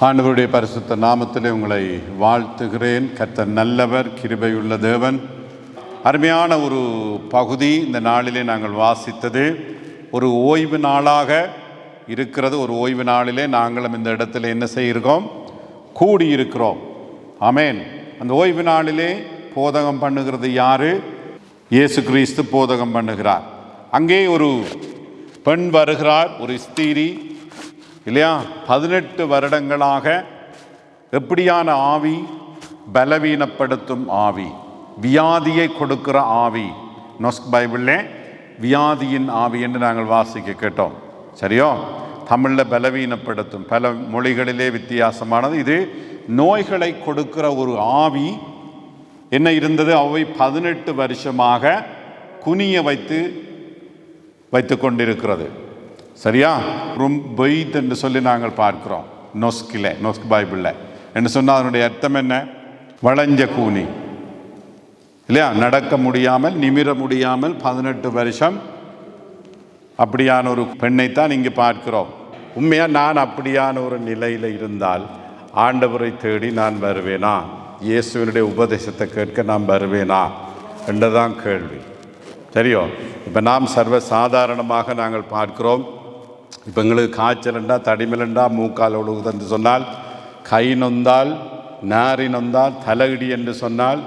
ஆண்டவருடைய பரிசுத்த நாமத்திலே உங்களை வாழ்த்துகிறேன். கர்த்தர் நல்லவர், கிருபையுள்ள தேவன். அருமையான ஒரு பகுதி இந்த நாளிலே நாங்கள் வாசித்தது. ஒரு ஓய்வு நாளாக இருக்கிறது. ஒரு ஓய்வு நாளிலே நாங்களும் இந்த இடத்துல என்ன செய்கிறோம்? கூடியிருக்கிறோம். ஆமேன். அந்த ஓய்வு நாளிலே போதகம் பண்ணுகிறது யாரு? இயேசு கிறிஸ்து போதகம் பண்ணுகிறார். அங்கே ஒரு பெண் வருகிறார், ஒரு ஸ்திரீ இல்லையா? 18 வருடங்களாக எப்படியான ஆவி? பலவீனப்படுத்தும் ஆவி, வியாதியை கொடுக்கிற ஆவி. நொஸ்க் பைபிளில் வியாதியின் ஆவி என்று நாங்கள் வாசிக்க கேட்டோம். சரியோ? தமிழில் பலவீனப்படுத்தும், பல மொழிகளிலே வித்தியாசமானது. இது நோய்களை கொடுக்கிற ஒரு ஆவி என்ன இருந்தது? அவை 18 வருஷமாக குனிய வைத்து கொண்டிருக்கிறது. சரியா? பெய்த் என்று சொல்லி நாங்கள் பார்க்கிறோம் நொஸ்க் பைபிளில். என்று சொன்னால் அதனுடைய அர்த்தம் என்ன? வளைஞ்ச கூனி இல்லையா? நடக்க முடியாமல், நிமிர முடியாமல் 18 வருஷம் அப்படியான ஒரு பெண்ணைத்தான் இங்கே பார்க்கிறோம். உண்மையாக நான் அப்படியான ஒரு நிலையில் இருந்தால் ஆண்டவரை தேடி நான் வருவேனா? இயேசுவினுடைய உபதேசத்தை கேட்க நான் வருவேனா என்றதான் கேள்வி. சரியோ? இப்போ நாம் சர்வ சாதாரணமாக நாங்கள் பார்க்கிறோம். இப்போ எங்களுக்கு காய்ச்சலுண்டா, தடிமலுண்டா, மூக்கால் ஒழுகுது என்று சொன்னால், கை நொந்தால், நாரி நொந்தால், தலையிடி என்று சொன்னால்,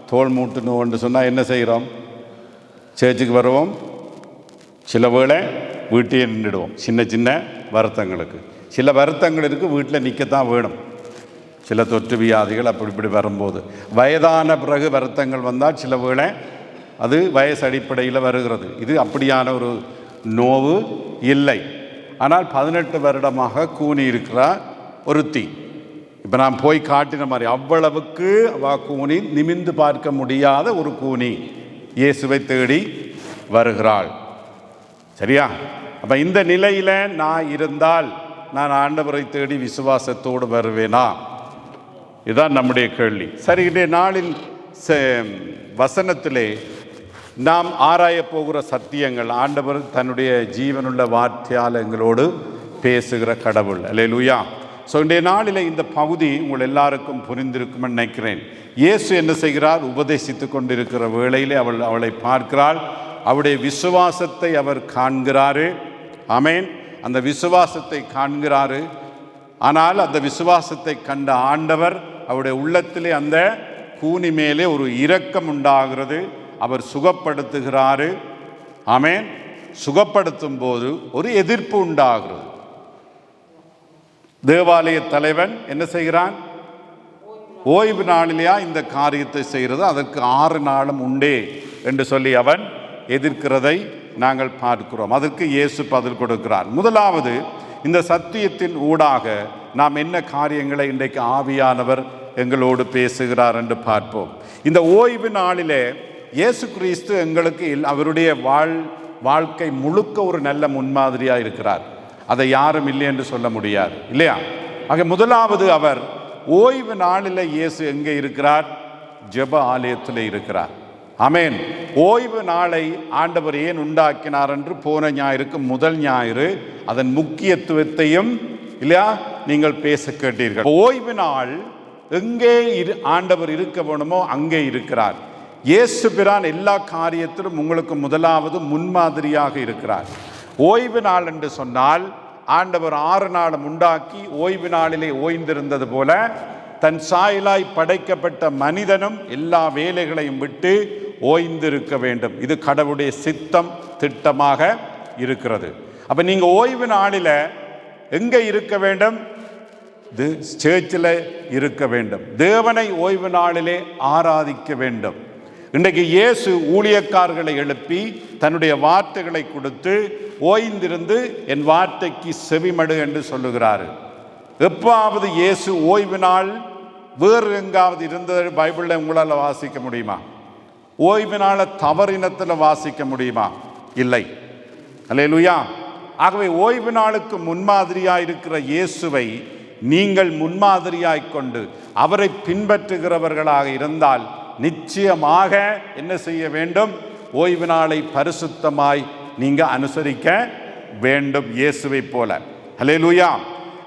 தோல் மூட்டு நோ என்று சொன்னால் என்ன செய்கிறோம்? சேர்ச்சுக்கு வருவோம். சில வேளை வீட்டையே நின்றுடுவோம். சின்ன சின்ன வருத்தங்களுக்கு. சில வருத்தங்கள் இருக்குது, வீட்டில் நிற்கத்தான் வேணும். சில தொற்று வியாதிகள் இப்படி வரும்போது, வயதான பிறகு வருத்தங்கள் வந்தால் சில வேளை அது வயசு அடிப்படையில் வருகிறது. இது அப்படியான ஒரு நோவு இல்லை. ஆனால் 18 வருடமாக கூனி இருக்கிறார் ஒருத்தி. இப்போ நான் போய் காட்டின மாதிரி அவ்வளவுக்கு கூனி, நிமிந்து பார்க்க முடியாத ஒரு கூனி இயேசுவை தேடி வருகிறாள். சரியா? அப்போ இந்த நிலையில் நான் இருந்தால் நான் ஆண்டவரை தேடி விசுவாசத்தோடு வருவேனா? இதுதான் நம்முடைய கேள்வி. சரி, இன்றைய நாளில் வசனத்திலே நாம் ஆராய போகிற சத்தியங்கள், ஆண்டவர் தன்னுடைய ஜீவனுள்ள வார்த்தையால் எங்களோடு பேசுகிற கடவுள். அல்லேலூயா. ஸோ இன்றைய நாளில் இந்த பகுதி உங்கள் எல்லாருக்கும் புரிந்திருக்கும்னு நினைக்கிறேன். இயேசு என்ன செய்கிறார்? உபதேசித்து கொண்டிருக்கிற வேளையிலே அவளை பார்க்கிறாள். அவருடைய விசுவாசத்தை அவர் காண்கிறாரு. ஆமேன். அந்த விசுவாசத்தை காண்கிறாரு. ஆனால் அந்த விசுவாசத்தை கண்ட ஆண்டவர் அவருடைய உள்ளத்திலே அந்த கூனி மேலே ஒரு இரக்கம் உண்டாகிறது. அவர் சுகப்படுத்துகிறாரு. ஆமேன். சுகப்படுத்தும் போது ஒரு எதிர்ப்பு உண்டாகிறது. தேவாலய தலைவன் என்ன செய்கிறான்? ஓய்வு நாளிலேயா இந்த காரியத்தை செய்கிறது? அதற்கு 6 நாளும் உண்டே என்று சொல்லி அவன் எதிர்க்கிறதை நாங்கள் பார்க்கிறோம். அதற்கு இயேசு பதில் கொடுக்கிறார். முதலாவது, இந்த சத்தியத்தின் ஊடாக நாம் என்ன காரியங்களை இன்றைக்கு ஆவியானவர் எங்களோடு பேசுகிறார் என்று பார்ப்போம். இந்த ஓய்வு நாளிலே இயேசு கிறிஸ்து எங்களுக்கு அவருடைய வாழ்க்கை முழுக்க ஒரு நல்ல முன்மாதிரியாக இருக்கிறார். அதை யாரும் இல்லை என்று சொல்ல முடியாது, இல்லையா? ஆக முதலாவது, அவர் ஓய்வு நாளில் இயேசு எங்கே இருக்கிறார்? ஜெப ஆலயத்தில் இருக்கிறார். ஆமேன். ஓய்வு நாளை ஆண்டவர் ஏன் உண்டாக்கினார் என்று போன ஞாயிறுக்கு முதல் ஞாயிறு அதன் முக்கியத்துவத்தையும் இல்லையா நீங்கள் பேச கேட்டீர்கள். ஓய்வு நாள் எங்கே ஆண்டவர் இருக்க வேணுமோ அங்கே இருக்கிறார். இயேசு பிரான் எல்லா காரியத்திலும் உங்களுக்கு முதலாவது முன்மாதிரியாக இருக்கிறார். ஓய்வு நாள் என்று சொன்னால் ஆண்டவர் 6 நாளும் உண்டாக்கி ஓய்வு நாளிலே ஓய்ந்திருந்தது போல தன் சாயலாய் படைக்கப்பட்ட மனிதனும் எல்லா வேலைகளையும் விட்டு ஓய்ந்திருக்க வேண்டும். இது கடவுளுடைய சித்தம், திட்டமாக இருக்கிறது. அப்ப நீங்க ஓய்வு நாளில் எங்க இருக்க வேண்டும்? சர்ச்சில் இருக்க வேண்டும். தேவனை ஓய்வு நாளிலே ஆராதிக்க வேண்டும். இன்றைக்கு இயேசு ஊழியக்காரர்களை எழுப்பி தன்னுடைய வார்த்தைகளை கொடுத்து ஓய்ந்திருந்து என் வார்த்தைக்கு செவிமடு என்று சொல்லுகிறாரு. எப்பாவது இயேசு ஓய்வு நாள் வேறு எங்காவது இருந்தது பைபிளில் உங்களால் வாசிக்க முடியுமா? ஓய்வு நாளை தவறினத்தில் வாசிக்க முடியுமா? இல்லை. அல்லேலூயா. ஆகவே ஓய்வு நாளுக்கு முன்மாதிரியாய் இருக்கிற இயேசுவை நீங்கள் முன்மாதிரியாய் கொண்டு அவரை பின்பற்றுகிறவர்களாக இருந்தால் நிச்சயமாக என்ன செய்ய வேண்டும்? ஓய்வு நாளை பரிசுத்தமாய் நீங்க அனுசரிக்க வேண்டும், இயேசுவை போல. ஹல்லேலூயா.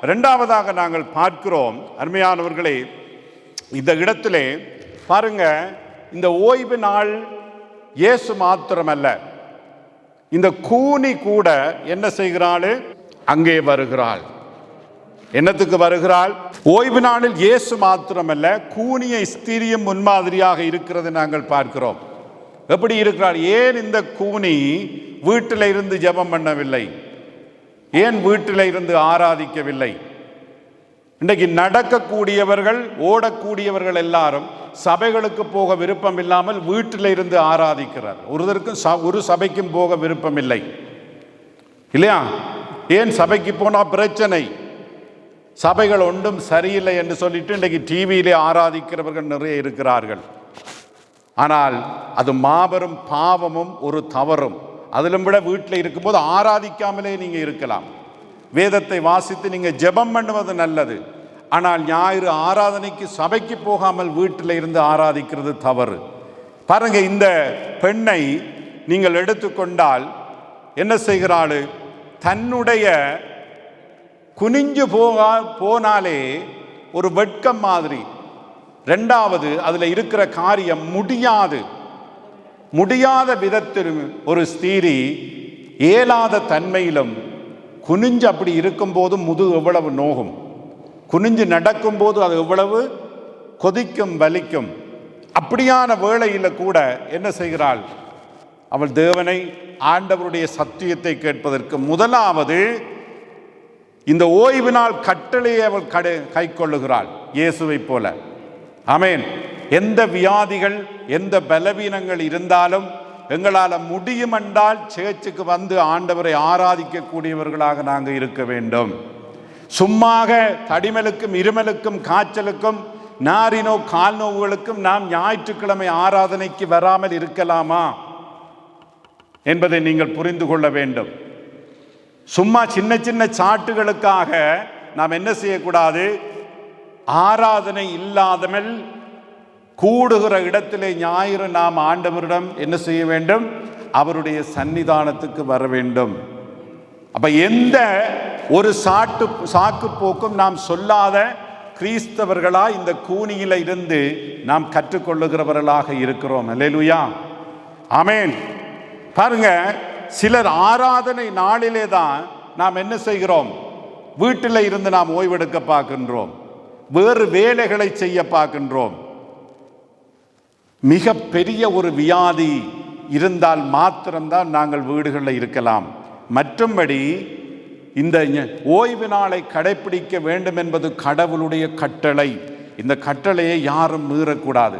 இரண்டாவதாக நாங்கள் பார்க்கிறோம் அருமையானவர்களே, இந்த இடத்திலே பாருங்க, இந்த ஓய்வு நாள் இயேசு மாத்திரமல்ல, இந்த கூனி கூட என்ன செய்கிறாள்? அங்கே வருகிறாள். என்னத்துக்கு வருகிறாள்? ஓய்வு நாளில் இயேசு மாத்திரமல்ல, கூனிய ஸ்திரியும் முன்மாதிரியாக இருக்கிறது நாங்கள் பார்க்கிறோம். எப்படி இருக்கிறாள்? ஏன் இந்த கூனி வீட்டில் இருந்து ஜெபம் பண்ணவில்லை? ஏன் வீட்டில் இருந்து ஆராதிக்கவில்லை? இன்றைக்கு நடக்கக்கூடியவர்கள், ஓடக்கூடியவர்கள் எல்லாரும் சபைகளுக்கு போக விருப்பம் இல்லாமல் வீட்டில் இருந்து ஆராதிக்கிறார். ஒரு சபைக்கும் போக விருப்பம் இல்லை இல்லையா? ஏன்? சபைக்கு போனால் பிரச்சனை, சபைகள் ஒன்றும் சரியில்லை என்று சொல்லிட்டு இன்றைக்கு டிவியிலே ஆராதிக்கிறவர்கள் நிறைய இருக்கிறார்கள். ஆனால் அது மாபெரும் பாவமும் ஒரு தவறும். அதிலும் விட வீட்டில் இருக்கும்போது ஆராதிக்காமலே நீங்கள் இருக்கலாம். வேதத்தை வாசித்து நீங்கள் ஜெபம் பண்ணுவது நல்லது. ஆனால் ஞாயிறு ஆராதனைக்கு சபைக்கு போகாமல் வீட்டில் இருந்து ஆராதிக்கிறது தவறு. பாருங்க, இந்த பெண்ணை நீங்கள் எடுத்துக்கொண்டால் என்ன செய்கிறாள்? தன்னுடைய குனிஞ்சு போனாலே ஒரு வெட்கம் மாதிரி. ரெண்டாவது, அதில் இருக்கிற காரியம் முடியாத விதத்திலும் ஒரு ஸ்திரீ இயலாத தன்மையிலும் குனிஞ்சு அப்படி இருக்கும்போது முதுகு எவ்வளவு நோகும், குனிஞ்சு நடக்கும்போது அது எவ்வளவு கொதிக்கும், வலிக்கும். அப்படியான வேளையில் கூட என்ன செய்கிறாள்? அவள் தேவனை, ஆண்டவருடைய சத்தியத்தை கேட்பதற்கு முதலாவது இந்த ஓய்வு நாள் கட்டளையை அவள் கை கொள்ளுகிறாள், இயேசுவை போல. ஆமென். எந்த வியாதிகள், எந்த பலவீனங்கள் இருந்தாலும் எங்களால் முடியும் என்றால் சேர்ச்சுக்கு வந்து ஆண்டவரை ஆராதிக்கக்கூடியவர்களாக நாங்கள் இருக்க வேண்டும். சும்மாக தடிமலுக்கும் இருமலுக்கும் காய்ச்சலுக்கும் நாரினோ கால் நோவுகளுக்கும் நாம் ஞாயிற்றுக்கிழமை ஆராதனைக்கு வராமல் இருக்கலாமா என்பதை நீங்கள் புரிந்து கொள்ள வேண்டும். சும்மா சின்ன சின்ன சாட்டுகளுக்காக நாம் என்ன செய்யக்கூடாது? ஆராதனை இல்லாதமல் கூடுகிற இடத்திலே ஞாயிறு நாம் ஆண்டவரிடம் என்ன செய்ய வேண்டும்? அவருடைய சன்னிதானத்துக்கு வர வேண்டும். அப்ப எந்த ஒரு சாக்கு போக்கும் நாம் சொல்லாத கிறிஸ்தவர்களா இந்த கூனியில இருந்து நாம் கற்றுக்கொள்ளுகிறவர்களாக இருக்கிறோம். அல்லேலூயா, ஆமென். பாருங்க, சிலர் ஆராதனை நாளிலே தான் நாம் என்ன செய்கிறோம்? வீட்டில் இருந்து நாம் ஓய்வெடுக்க பார்க்கின்றோம், வேறு வேலைகளை செய்ய பார்க்கின்றோம். மிக பெரிய ஒரு வியாதி இருந்தால் மாத்திரம்தான் நாங்கள் வீடுகளில் இருக்கலாம். மற்றும்படி இந்த ஓய்வு நாளை கடைபிடிக்க வேண்டும் என்பது கடவுளுடைய கட்டளை. இந்த கட்டளையை யாரும் மீறக்கூடாது.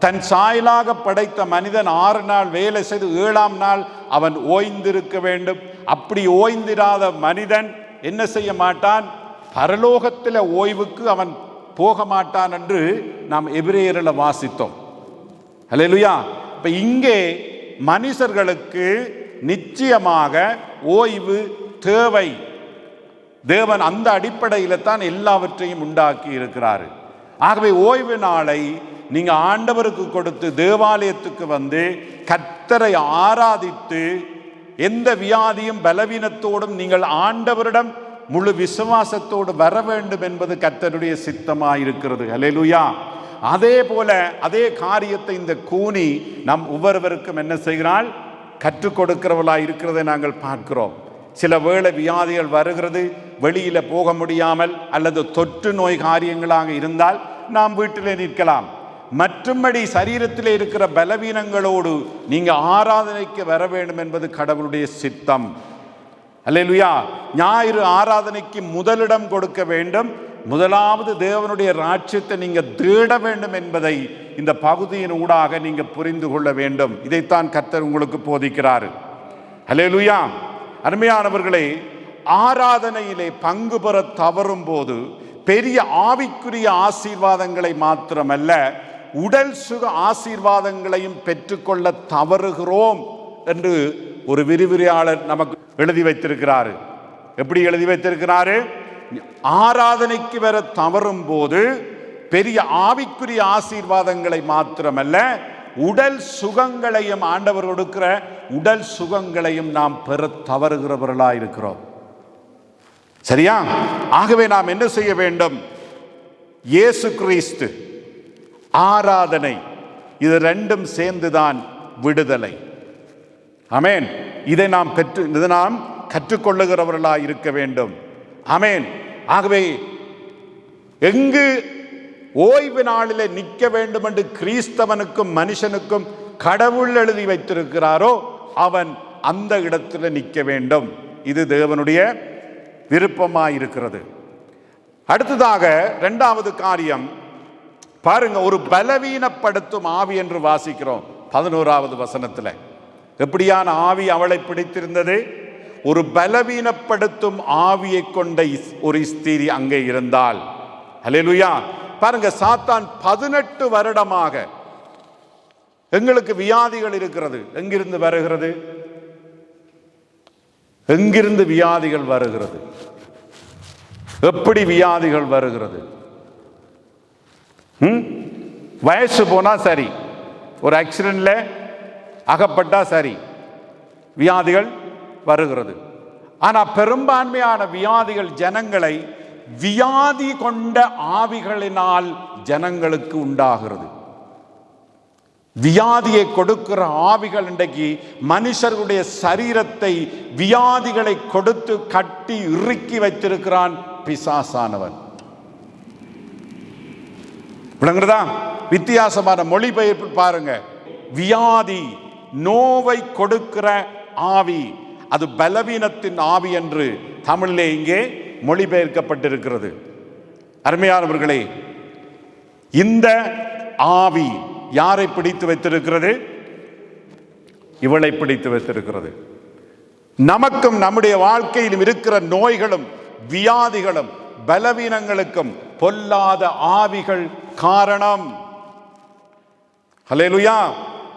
தன் சாயலாக படைத்த மனிதன் 6 நாள் வேலை செய்து 7ஆம் நாள் அவன் ஓய்ந்திருக்க வேண்டும். அப்படி ஓய்ந்திராத மனிதன் என்ன செய்ய மாட்டான்? பரலோகத்தில் ஓய்வுக்கு அவன் போக மாட்டான் என்று நாம் எபிரேயரில் வாசித்தோம். அல்லேலூயா. இப்ப இங்கே மனுஷர்களுக்கு நிச்சயமாக ஓய்வு தேவை. தேவன் அந்த அடிப்படையில் தான் எல்லாவற்றையும் உண்டாக்கி இருக்கிறார். ஆகவே ஓய்வு நாளை நீங்க ஆண்டவருக்கு கொடுத்து தேவாலயத்துக்கு வந்து கர்த்தரை ஆராதித்து எந்த வியாதியும் பலவீனத்தோடும் நீங்கள் ஆண்டவரிடம் முழு விசுவாசத்தோடு வர வேண்டும் என்பது கர்த்தருடைய சித்தமாயிருக்கிறது. அல்லேலூயா. அதே போல அதே காரியத்தை இந்த கூனி நம் ஒவ்வொருவருக்கும் என்ன செய்கிறாள்? கற்றுக் கொடுக்கிறவளாய் இருக்கிறதை நாங்கள் பார்க்கிறோம். சில வேளை வியாதிகள் வருகிறது, வெளியில போக முடியாமல் அல்லது தொற்று நோய் காரியங்களாக இருந்தால் நாம் வீட்டிலே நிற்கலாம். மற்றும்படி சரீரத்தில் இருக்கிற பலவீனங்களோடு நீங்க ஆராதனைக்கு வர வேண்டும் என்பது கடவுளுடைய சித்தம். அல்லேலூயா. ஞாயிறு ஆராதனைக்கு முதலிடம் கொடுக்க வேண்டும். முதலாவது தேவனுடைய ராஜ்யத்தை நீங்க தேட வேண்டும் என்பதை இந்த பகுதியின் ஊடாக நீங்க புரிந்து கொள்ள வேண்டும். இதைத்தான் கர்த்தர் உங்களுக்கு போதிக்கிறார். அல்லேலூயா. அருமையானவர்களே, ஆராதனையிலே பங்கு பெற தவறும் போது பெரிய ஆவிக்குரிய ஆசீர்வாதங்களை மாத்திரமல்ல, உடல் சுக ஆசீர்வாதங்களையும் பெற்றுக்கொள்ள தவறுகிறோம் என்று ஒரு விரிவுரையாளர் நமக்கு எழுதி வைத்திருக்கிறார். எப்படி எழுதி வைத்திருக்கிறாரு? ஆராதனைக்கு வர தவறும் போது பெரிய ஆவிக்குரிய ஆசீர்வாதங்களை மாத்திரமல்ல, உடல் சுகங்களையும், ஆண்டவர் கொடுக்கிற உடல் சுகங்களையும் நாம் பெற தவறுகிறவர்களாக இருக்கிறோம். சரியா? ஆகவே நாம் என்ன செய்ய வேண்டும்? இயேசு கிறிஸ்து, ஆராதனை, இது ரெண்டும் சேர்ந்துதான் விடுதலை. ஆமென். இதை நாம் கற்றுக்கொள்ளுகிறவர்களாய் இருக்க வேண்டும். ஆமென். ஆகவே எங்கு ஓய்வு நாளிலே நிற்க வேண்டும் என்று கிறிஸ்தவனுக்கும் மனுஷனுக்கும் கடவுள் எழுதி வைத்திருக்கிறாரோ அவன் அந்த இடத்துல நிற்க வேண்டும். இது தேவனுடைய விருப்பமாயிருக்கிறது. அடுத்ததாக இரண்டாவது காரியம் பாருங்க, ஒரு பலவீனப்படுத்தும் ஆவி என்று வாசிக்கிறோம் 11வது வசனத்தில். எப்படியான ஆவி அவளை பிடித்திருந்தது? ஒரு பலவீனப்படுத்தும் ஆவியை கொண்ட ஒரு ஸ்திரீ அங்கே இருந்தால். அல்லேலூயா. பாருங்க, சாத்தான் 18 வருடமாக எங்களுக்கு வியாதிகள் இருக்கிறது. எங்கிருந்து வருகிறது? எங்கிருந்து வியாதிகள் வருகிறது? எப்படி வியாதிகள் வருகிறது? வயசு போனா சரி, ஒரு ஆக்சிடென்ட்ல அகப்பட்டா சரி, வியாதிகள் வருகிறது. ஆனா பெரும்பான்மையான வியாதிகள் ஜனங்களை வியாதி கொண்ட ஆவிகளினால் ஜனங்களுக்கு உண்டாகிறது. வியாதியை கொடுக்கிற ஆவிகள் இன்றைக்கு மனுஷர்களுடைய சரீரத்தை வியாதிகளை கொடுத்து கட்டி இறுக்கி வைத்திருக்கிறான் பிசாசானவன். விளங்குறதா? வித்தியாசமான மொழிபெயர்ப்பு பாருங்க. வியாதி, நோவை கொடுக்கிற ஆவி, அது பலவீனத்தின் ஆவி என்று தமிழிலே இங்கே மொழிபெயர்க்கப்பட்டிருக்கிறது. அருமையானவர்களே, இந்த ஆவி யாரை பிடித்து வைத்திருக்கிறது? இவளை பிடித்து வைத்திருக்கிறது. நமக்கும் நம்முடைய வாழ்க்கையிலும் இருக்கிற நோய்களும் வியாதிகளும் பலவீனங்களுக்கும் பொல்லாத ஆவிகள் காரணம். ஹல்லேலூயா.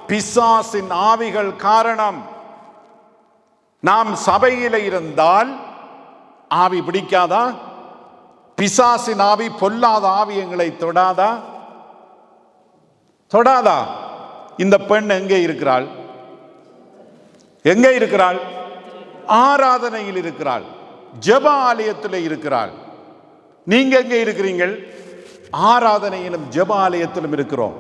பிசாசின் ஆவிகள் காரணம். நாம் சபையில் இருந்தால் ஆவி பிடிக்காதா? பிசாசின் ஆவி, பொல்லாத ஆவி எங்களை தொடாதா? தொடாதா? இந்த பெண் எங்கே இருக்கிறாள்? எங்கே இருக்கிறாள்? ஆராதனையில் இருக்கிறாள், ஜெப ஆலயத்தில் இருக்கிறாள். நீங்க எங்கே இருக்கிறீர்கள்? ஆராதனையிலும் ஜெப ஆலயத்திலும் இருக்கிறோம்.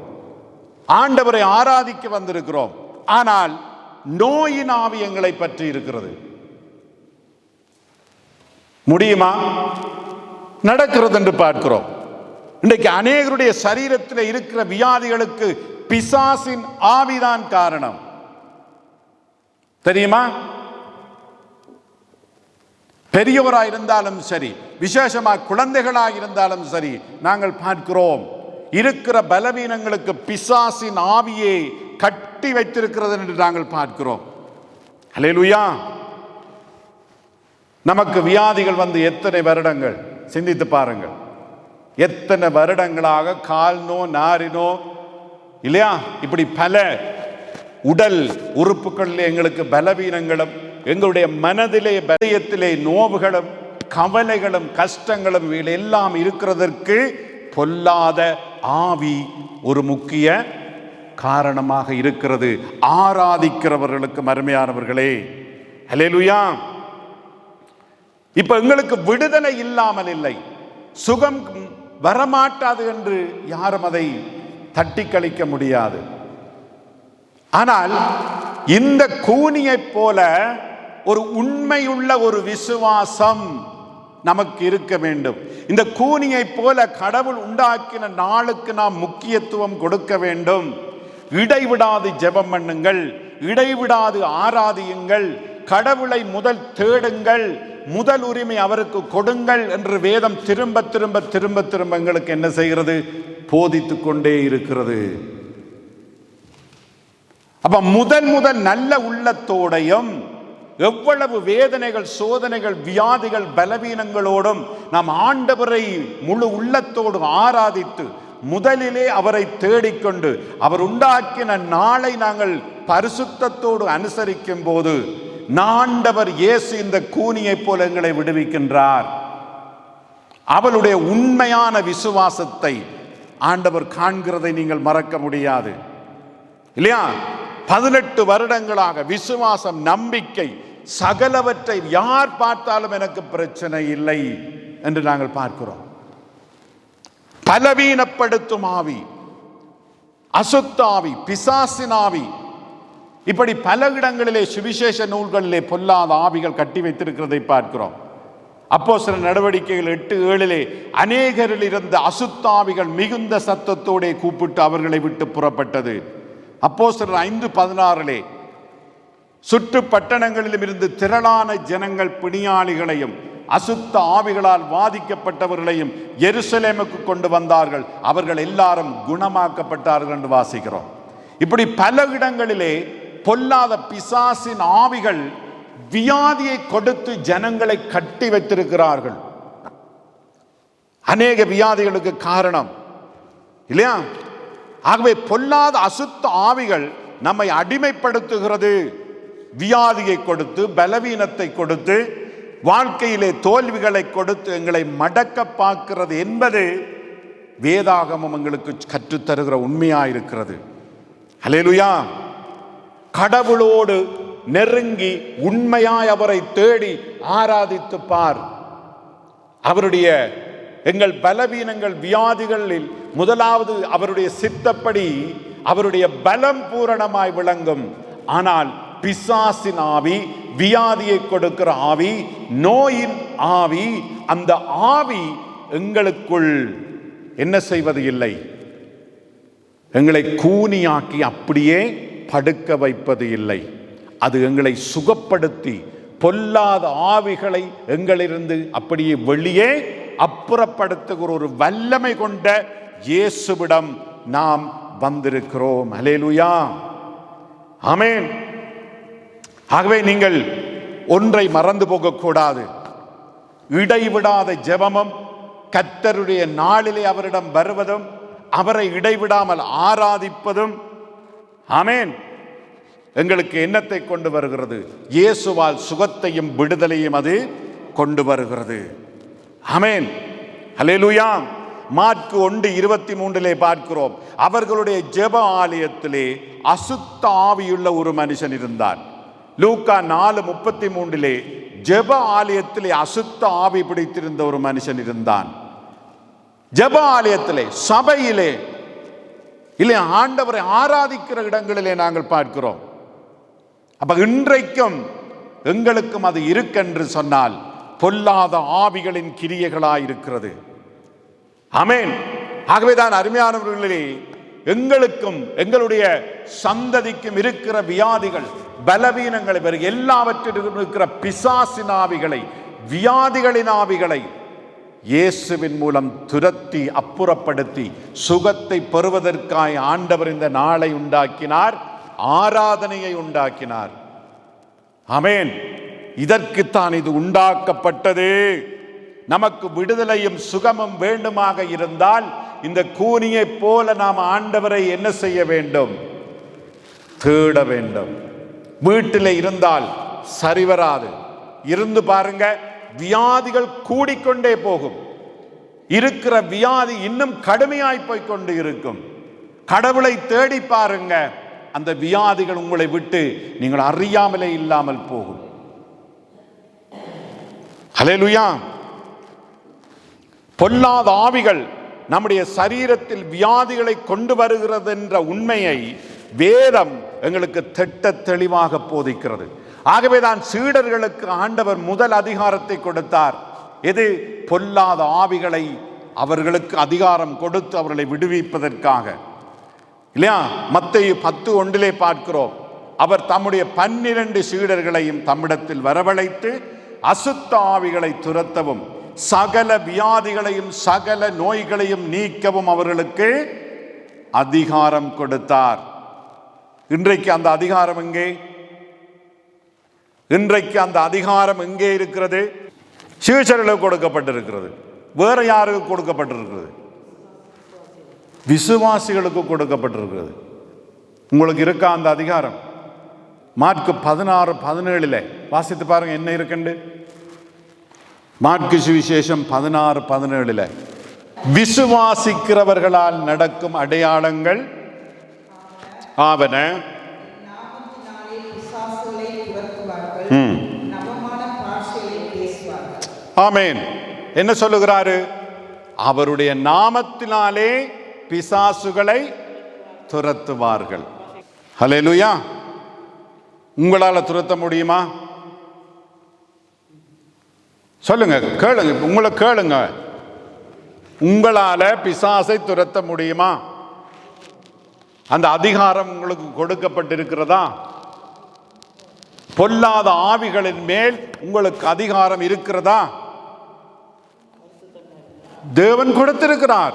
ஆண்டவரை ஆராதிக்க வந்திருக்கிறோம். ஆனால் நோயின் ஆவி எங்களை பற்றி இருக்கிறது. முடியுமா? நடக்கிறது என்று பார்க்கிறோம். இன்றைக்கு அநேகருடைய சரீரத்தில் இருக்கிற வியாதிகளுக்கு பிசாசின் ஆவிதான் காரணம். தெரியுமா? பெரியவராக இருந்தாலும் சரி, விசேஷமாக குழந்தைகளாக இருந்தாலும் சரி, நாங்கள் பார்க்கிறோம் இருக்கிற பலவீனங்களுக்கு பிசாசின் ஆவியை கட்டி வைத்திருக்கிறது என்று நாங்கள் பார்க்கிறோம். அல்லேலூயா. நமக்கு வியாதிகள் வந்து எத்தனை வருடங்கள் சிந்தித்து பாருங்கள். எத்தனை வருடங்களாக கால்நோ நாரினோ இல்லையா, இப்படி பல உடல் உறுப்புகளில் எங்களுக்கு பலவீனங்களும், எங்களுடைய மனதிலே பலயத்திலே நோவுகளும் கவலைகளும் கஷ்டங்களும் எல்லாம் இருக்கிறதற்கு பொல்லாத ஆவி ஒரு முக்கிய காரணமாக இருக்கிறது. ஆராதிக்கிறவர்களுக்கு அருமையானவர்களே, அல்லேலூயா. இப்ப எங்களுக்கு விடுதலை இல்லாமல் இல்லை, சுகம் வரமாட்டாது என்று யாரும் அதை தட்டி கழிக்க முடியாது. ஆனால் இந்த கூனியை போல ஒரு உண்மையுள்ள ஒரு விசுவாசம் நமக்கு இருக்க வேண்டும். இந்த கூனியை போல கடவுள் உண்டாக்கின நாளுக்கு நாம் முக்கியத்துவம் கொடுக்க வேண்டும். இடைவிடாது ஜெபம் பண்ணுங்கள், இடைவிடாது ஆராதியுங்கள், கடவுளை முதல் தேடுங்கள், முதல் உரிமை அவருக்கு கொடுங்கள் என்று வேதம் திரும்ப திரும்ப திரும்ப திரும்ப எங்களுக்கு என்ன செய்கிறது? போதித்துக் கொண்டே இருக்கிறது. அப்ப முதல் நல்ல உள்ளத்தோடையும் எவ்வளவு வேதனைகள் சோதனைகள் வியாதிகள் பலவீனங்களோடும் நாம் ஆண்டவரை முழு உள்ளத்தோடு ஆராதித்து முதலிலே அவரை தேடிக்கொண்டு அவர் உண்டாக்கின நாளை நாங்கள் பரிசுத்தத்தோடு அனுசரிக்கும் போது ஆண்டவர் இயேசு இந்த கூனியை போல எங்களை விடுவிக்கின்றார். அவளுடைய உண்மையான விசுவாசத்தை ஆண்டவர் காண்கிறதை நீங்கள் மறக்க முடியாது இல்லையா? 18 வருடங்களாக விசுவாசம், நம்பிக்கை, சகலவற்றை யார் பார்த்தாலும் எனக்கு பிரச்சனை இல்லை என்று நாங்கள் பார்க்கிறோம். பலவீனப்படுத்தும் ஆவி, அசுத்த ஆவி, பிசாசின் ஆவி, இப்படி பல இடங்களிலே சுவிசேஷ நூல்களிலே பொல்லாத ஆவிகள் கட்டி வைத்திருக்கிறதை பார்க்கிறோம். அப்போஸ்தலர் நடவடிக்கைகள் 8:7 அநேகரில் இருந்த அசுத்தாவிகள் மிகுந்த சத்தத்தோടെ கூப்பிட்டு அவர்களை விட்டு புறப்பட்டது. அப்போஸ்தலர் 5:16 சுற்று பட்டணங்களிலும் இருந்து திரளான ஜனங்கள் பிணியாளிகளையும் அசுத்த ஆவிகளால் பாதிக்கப்பட்டவர்களையும் எருசலேமுக்கு கொண்டு வந்தார்கள், அவர்கள் எல்லாரும் குணமாக்கப்பட்டார்கள் என்று வாசிக்கிறோம். இப்படி பல இடங்களிலே பொல்லாத பிசாசின் ஆவிகள் வியாதியை கொடுத்து ஜனங்களை கட்டி வைத்திருக்கிறார்கள். அநேக வியாதிகளுக்கு காரணம் இல்லையா? ஆகவே பொல்லாத அசுத்த ஆவிகள் நம்மை அடிமைப்படுத்துகிறது. வியாதியை கொடுத்து, பலவீனத்தை கொடுத்து, வாழ்க்கையிலே தோல்விகளை கொடுத்து எங்களை மடக்க பார்க்கிறது என்பது வேதாகமம் எங்களுக்கு கற்றுத்தருகிற உண்மையாயிருக்கிறது. அல்லேலூயா. கடவுளோடு நெருங்கி உண்மையாய் அவரை தேடி ஆராதித்து பார். அவருடைய எங்கள் பலவீனங்கள் வியாதிகளில் முதலாவது அவருடைய சித்தப்படி அவருடைய பலம் பூரணமாய் விளங்கும். ஆனால் பிசாசின் ஆவி, வியாதியை கொடுக்கிற ஆவி, நோயின் ஆவி, அந்த ஆவி எங்களுக்குள் என்ன செய்வது இல்லை, எங்களை கூனியாக்கி அப்படியே படுக்க வைப்பது இல்லை. அது எங்களை சுகப்படுத்தி பொல்லாத ஆவிகளை எங்களிலிருந்து அப்படியே வெளியே அப்புறப்படுத்துகிற ஒரு வல்லமை கொண்ட இயேசுவிடம் நாம் வந்திருக்கிறோம். அல்லேலூயா, ஆமென். ஆகவே நீங்கள் ஒன்றை மறந்து போகக்கூடாது. இடைவிடாத ஜெபமும், கர்த்தருடைய நாளிலே அவரிடம் வருவதும், அவரை இடைவிடாமல் ஆராதிப்பதும், ஆமென், எங்களுக்கு என்னத்தை கொண்டு வருகிறது? இயேசுவால் சுகத்தையும் விடுதலையும் அது கொண்டு வருகிறது. ஆமென், அல்லேலூயா. மாற்கு 1:23 பார்க்கிறோம், அவர்களுடைய ஜெப ஆலயத்திலே அசுத்த ஆவியுள்ள ஒரு மனுஷன் இருந்தான். லூக்கா 4:33 ஜெப ஆலயத்திலே அசுத்த ஆவி பிடித்திருந்த ஒரு மனுஷன் இருந்தான். ஜெப ஆலயத்திலே, சபையிலே இல்லை, ஆண்டவரை ஆராதிக்கிற இடங்களிலே நாங்கள் பார்க்கிறோம். அப்ப இன்றைக்கும் எங்களுக்கும் அது இருக்கென்று சொன்னால் பொல்லாத ஆவிகளின் கிரியைகளாயிருக்கிறது. ஆமென். ஆகவேதான் அருமையானவர்களே, எங்களுக்கும் எங்களுடைய சந்ததிக்கும் இருக்கிற வியாதிகள், பலவீனங்களை, எல்லாவற்றிலும் இருக்கிற பிசாசின் ஆவிகளை, வியாதிகளின் ஆவிகளை இயேசுவின் மூலம் துரத்தி அப்புறப்படுத்தி சுகத்தை பெறுவதற்காய் ஆண்டவர் இந்த நாளை உண்டாக்கினார், ஆராதனையை உண்டாக்கினார். ஆமென். இதற்குத்தான் இது உண்டாக்கப்பட்டது. நமக்கு விடுதலையும் சுகமும் வேண்டுமாக இருந்தால் இந்த கூனியை போல நாம் ஆண்டவரை என்ன செய்ய வேண்டும்? தேட வேண்டும். வீட்டில் இருந்தால் சரிவராது. இருந்து பாருங்க, வியாதிகள் கூடிக்கொண்டே போகும். இருக்கிற வியாதி இன்னும் கடுமையாய் போய்கொண்டு இருக்கும். கடவுளை தேடி பாருங்க, அந்த வியாதிகள் உங்களை விட்டு நீங்கள் அறியாமலே இல்லாமல் போகும். ஹல்லேலூயா. பொல்லாத ஆவிகள் நம்முடைய சரீரத்தில் வியாதிகளை கொண்டு வருகிறது என்ற உண்மையை வேதம் எங்களுக்கு திட்ட தெளிவாக போதிக்கிறது. ஆகவேதான் சீடர்களுக்கு ஆண்டவர் முதல் அதிகாரத்தை கொடுத்தார். எது? பொல்லாத ஆவிகளை அவர்களுக்கு அதிகாரம் கொடுத்து அவர்களை விடுவிப்பதற்காக, இல்லையா? மத்தேயு 10:1 பார்க்கிறோம், அவர் தம்முடைய 12 சீடர்களையும் தம்மிடத்தில் வரவழைத்து அசுத்த ஆவிகளை துரத்தவும் சகல வியாதிகளையும் சகல நோய்களையும் நீக்கவும் அவர்களுக்கு அதிகாரம் கொடுத்தார். இன்றைக்கு அந்த அதிகாரம் எங்கே? இன்றைக்கு அந்த அதிகாரம் எங்கே இருக்கிறது? சீஷர்களுக்கு கொடுக்கப்பட்டிருக்கிறது. வேற யாருக்கு கொடுக்கப்பட்டிருக்கிறது? விசுவாசிகளுக்கு கொடுக்கப்பட்டிருக்கிறது. உங்களுக்கு இருக்கா அந்த அதிகாரம்? மாற்கு 16:17 வாசித்து பாருங்க என்ன இருக்குண்டு. மாற்கு சுவிசேஷம் 16:17 விசுவாசிக்கிறவர்களால் நடக்கும் அடையாளங்கள் ஆவன. ஆமேன். என்ன சொல்லுகிறாரு? அவருடைய நாமத்தினாலே பிசாசுகளை துரத்துவார்கள். ஹல்லேலூயா. உங்களால துரத்த முடியுமா? சொல்லுங்க, கேளுங்க, உங்களை கேளுங்க. உங்களால பிசாசை துரத்த முடியுமா? அந்த அதிகாரம் உங்களுக்கு கொடுக்கப்பட்டிருக்கிறதா? பொல்லாத ஆவிகளின் மேல் உங்களுக்கு அதிகாரம் இருக்கிறதா? தேவன் கொடுத்திருக்கிறார்.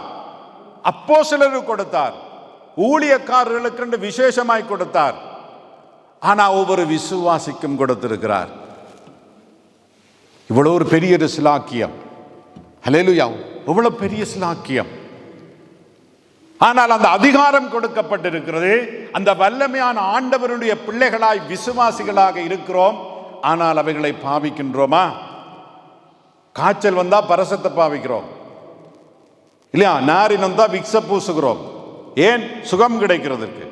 அப்போஸ்தலருக்கு கொடுத்தார், ஊழியக்காரர்களுக்கு விசேஷமாய் கொடுத்தார். ஆனா ஒவ்வொரு விசுவாசிக்கும் கொடுத்திருக்கிறார். இவ்வளவு ஒரு பெரிய சிலாக்கியம். ஹல்லேலூயா. இவ்வளவு பெரிய சிலாக்கியம். ஆனால் அந்த அதிகாரம் கொடுக்கப்பட்டிருக்கிறது. அந்த வல்லமையான ஆண்டவருடைய பிள்ளைகளாய் விசுவாசிகளாக இருக்கிறோம். ஆனால் அவைகளை பாவிக்கின்றோமா? காய்ச்சல் வந்தா பரசத்தை பாவிக்கிறோம் இல்லையா? நாரின் வந்தா விக்ஸ பூசுகிறோம். ஏன்? சுகம் கிடைக்கிறதுக்கு.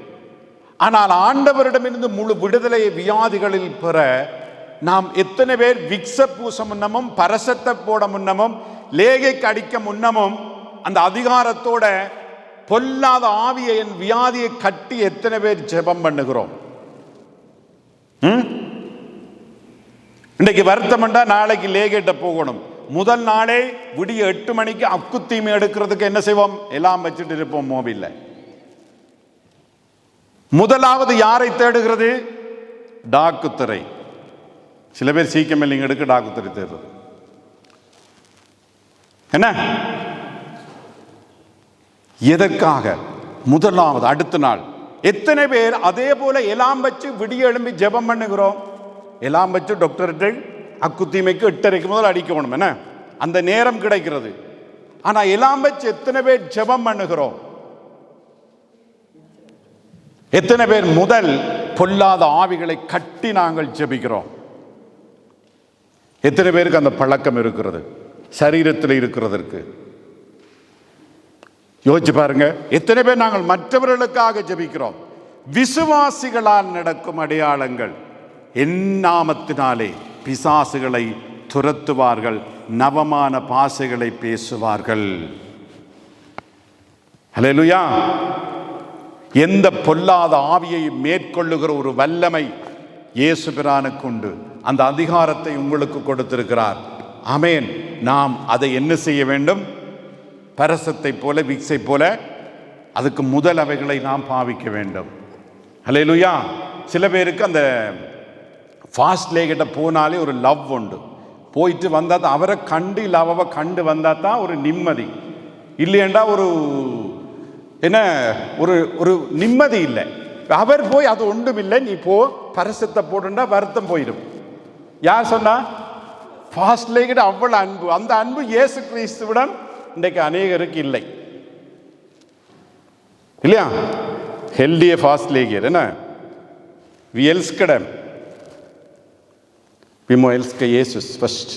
ஆனால் ஆண்டவரிடமிருந்து முழு விடுதலையை வியாதிகளில் பெற நாம் எத்தனை பேர் விக்ஸ பூச முன்னமும் பரசத்தை போட முன்னமும் லேகைக்கு அடிக்க முன்னமும் அந்த அதிகாரத்தோட பொல்லாத ஆவியை என் வியாதியை கட்டி எத்தனை பேர் ஜெபம் பண்ணுகிறோம்? இன்னைக்கு வருத்தம்டா நாளைக்கு லேகேட்ட போகணும். முதல் நாளே விடிய 8 மணிக்கு அக்குத்தீமை எடுக்கிறதுக்கு என்ன செய்வோம்? எல்லாம் வச்சுட்டு இருப்போம் மொபைல்ல. முதலாவது யாரை தேடுகிறது? டாக்குத்தரை. சில பேர் சீக்கிரம் இல்லைங்க எடுக்க டாக்குத்தரை தேடுறது என்ன? எதற்காக? முதலாவது. அடுத்த நாள் எத்தனை பேர் அதே போல எல்லாம் வச்சு விடிய எழும்பி ஜெபம் பண்ணுகிறோம்? எல்லாம் வச்சு டாக்டர்கிட்ட அக்குத்தீமைக்கு 8:30 முதல் அடிக்கணும் என்ன? அந்த நேரம் கிடைக்கிறது. ஆனா எல்லாம் வச்சு எத்தனை பேர் ஜெபம் பண்ணுகிறோம்? எத்தனை பேர் முதல் பொல்லாத ஆவிகளை கட்டி நாங்கள் ஜெபிக்கிறோம்? எத்தனை பேருக்கு அந்த பழக்கம் இருக்கிறது சரீரத்தில் இருக்கிறதற்கு? யோசிச்சு பாருங்க. எத்தனை பேர் நாங்கள் மற்றவர்களுக்காக ஜெபிக்கிறோம்? விசுவாசிகளால் நடக்கும் அடையாளங்கள். என் நாமத்தினாலே பிசாசுகளை துரத்துவார்கள், நவமான பாசைகளை பேசுவார்கள். ஹல்லேலூயா. எந்த பொல்லாத ஆவியை மேற்கொள்ளுகிற ஒரு வல்லமை இயேசு பிரானுக்கு உண்டு. அந்த அதிகாரத்தை உங்களுக்கு கொடுத்திருக்கிறார். ஆமென். நாம் அதை என்ன செய்ய வேண்டும்? பரசத்தை போல விக்ஸை போல அதுக்கு முதல் அவைகளை நாம் பாவிக்க வேண்டும். ஹல்லேலூயா. சில பேருக்கு அந்த ஃபாஸ்ட் லேகிட்ட போனாலே ஒரு லவ் உண்டு. போயிட்டு வந்தா தான் அவரை கண்டு இல்லை அவரை கண்டு வந்தா தான் ஒரு நிம்மதி. இல்லையண்டா ஒரு என்ன ஒரு நிம்மதி இல்லை. அவர் போய் அது ஒன்றும் இல்லை, நீ போ பரசத்தை போடுண்டா வருத்தம் போயிடும். யார் சொன்னா? ஃபாஸ்ட் லேகிட்ட அவ்வளவு அன்பு. அந்த அன்பு இயேசு கிறிஸ்துவிடம் இன்றைக்கு அநேகருக்கு இல்லை இல்லையா? ஹெல்திய ஃபாஸ்ட் லேகியர் என்ன? We எல்ஸ்கட் him. வி மோ எல்ஸ்க இயேசுஸ் ஃபர்ஸ்ட்.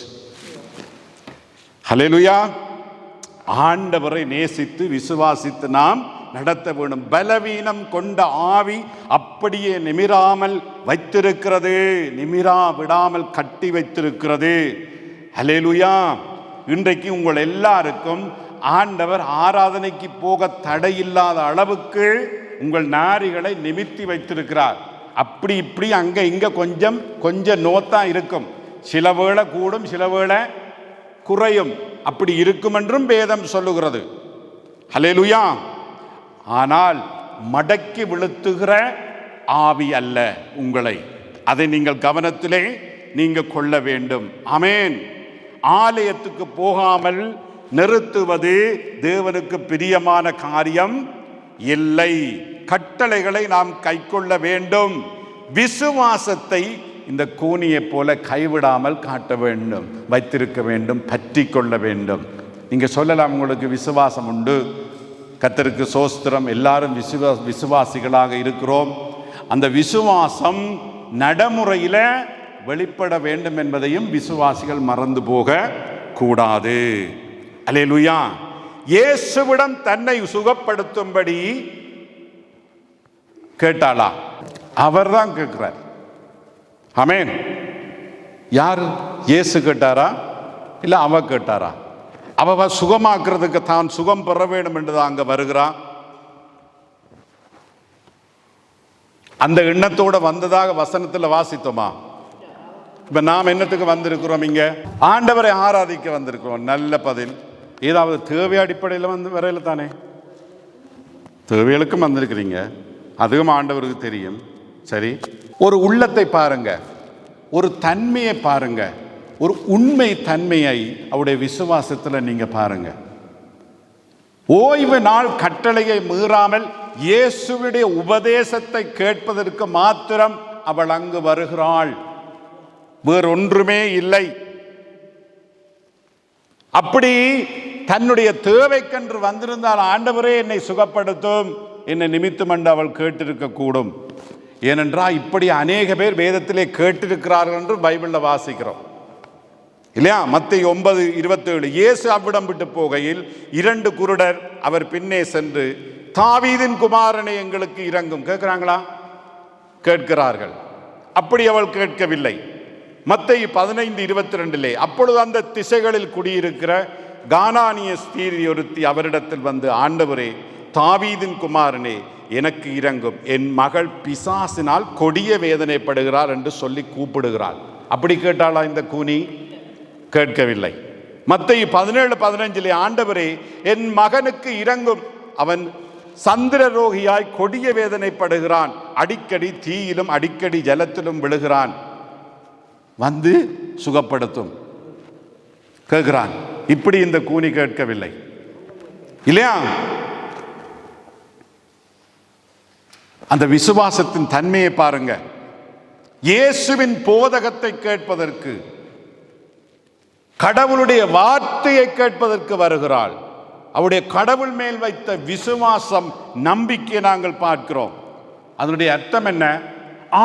ஹல்லேலூயா. ஆண்டவரை நேசித்து விசுவாசித்து நாம் நடத்த வேண்டும். பலவீனம் கொண்ட ஆவி அப்படியே நிமிராமல் வைத்திருக்கிறது, நிமிரா விடாமல் கட்டி வைத்திருக்கிறது. ஹல்லேலூயா. இன்றைக்கு உங்கள் எல்லாருக்கும் ஆண்டவர் ஆராதனைக்கு போக தடையில்லாத அளவுக்கு உங்கள் நாரிகளை நிமித்தி வைத்திருக்கிறார். அப்படி இப்படி அங்க இங்க கொஞ்சம் நோத்தான் இருக்கும். சில வேளை கூடும், சில வேளை குறையும். அப்படி இருக்கும் என்றும் வேதம் சொல்லுகிறது. ஹல்லேலூயா. ஆனால் மடக்கி விழுத்துகிற ஆவி அல்ல உங்களை. அதை நீங்கள் கவனத்திலே நீங்க கொள்ள வேண்டும். ஆமென். ஆலயத்துக்கு போகாமல் நிறுத்துவது தேவனுக்கு பிரியமான காரியம் இல்லை. கட்டளைகளை நாம் கைக்கொள்ள வேண்டும். விசுவாசத்தை இந்த கூனியை போல கைவிடாமல் காட்ட வேண்டும், வைத்திருக்க வேண்டும், பற்றி கொள்ள வேண்டும். நீங்க சொல்லலாம், உங்களுக்கு விசுவாசம் உண்டு, கர்த்தருக்கு ஸ்தோத்திரம், எல்லாரும் விசுவாசிகளாக இருக்கிறோம். அந்த விசுவாசம் நடைமுறையில வெளிப்பட வேண்டும் என்பதையும் விசுவாசிகள் மறந்து போக கூடாது. அல்லேலூயா. இயேசுவிடம் தன்னை சுகப்படுத்தும்படி கேட்டாளா? அவர் தான் கேட்கிறார். ஆமென். யாரு? இயேசு கேட்டாரா? இல்லை அவ கேட்டாரா? அவ சுகமாக்குறதுக்கு தான் சுகம் பெற வேண்டும் என்றுதான் அங்க வருகிறா. அந்த எண்ணத்தோட வந்ததாக வசனத்தில் வாசித்தோமா? இப்ப நாம் என்னத்துக்கு வந்திருக்கிறோம்? இங்க ஆண்டவரை ஆராதிக்க வந்திருக்கிறோம். நல்ல பதில். ஏதாவது தேவை அடிப்படையில் வந்து வரையில தானே? தேவைகளுக்கும் வந்திருக்கிறீங்க, அதுவும் ஆண்டவருக்கு தெரியும். சரி, ஒரு உள்ளத்தை பாருங்க, ஒரு தன்மையை பாருங்க, ஒரு உண்மை தன்மையை அவருடைய விசுவாசத்தில் நீங்க பாருங்க. ஓய்வு நாள் கட்டளையை மீறாமல் இயேசுவுடைய உபதேசத்தை கேட்பதற்கு மாத்திரம் அவள் அங்கு வருகிறாள், வேறொன்றுமே இல்லை. அப்படி தன்னுடைய தேவைக்கென்று வந்திருந்தால் ஆண்டவரே என்னை சுகப்படுத்தும், என்னை நிமித்தம் என்று அவள் கேட்டிருக்க கூடும். ஏனென்றால் இப்படி அநேக பேர் வேதத்திலே கேட்டிருக்கிறார்கள் என்று பைபிளில் வாசிக்கிறோம் இல்லையா? மத்தேயு 9:27 இயேசு அவ்விடம் விட்டு போகையில் 2 குருடர் அவர் பின்னே சென்று தாவீதின் குமாரனை எங்களுக்கு இரங்கும் கேட்கிறாங்களா? கேட்கிறார்கள். அப்படி அவள் கேட்கவில்லை. மத்தேயு 15:22 அப்பொழுது அந்த திசைகளில் குடியிருக்கிற கானானிய ஸ்திரீ ஒருத்தி அவரிடத்தில் வந்து, ஆண்டவரே, தாவீதின் குமாரனே, எனக்கு இரங்கும், என் மகள் பிசாசினால் கொடிய வேதனைப்படுகிறார் என்று சொல்லி கூப்பிடுகிறாள். அப்படி கேட்டாளா இந்த கூனி? கேட்கவில்லை. மத்தேயு 17:15 ஆண்டவரே, என் மகனுக்கு இரங்கும், அவன் சந்திரரோகியாய் கொடிய வேதனைப்படுகிறான், அடிக்கடி தீயிலும் அடிக்கடி ஜலத்திலும் விழுகிறான், வந்து சுகப்படுத்தும் கேட்கிறான். இப்படி இந்த கூனி கேட்கவில்லை இல்லையா? அந்த விசுவாசத்தின் தன்மையை பாருங்க. இயேசுவின் போதகத்தை கேட்பதற்கு, கடவுளுடைய வார்த்தையை கேட்பதற்கு வருகிறாள். அவருடைய கடவுள் மேல் வைத்த விசுவாசம், நம்பிக்கை நாங்கள் பார்க்கிறோம். அதனுடைய அர்த்தம் என்ன?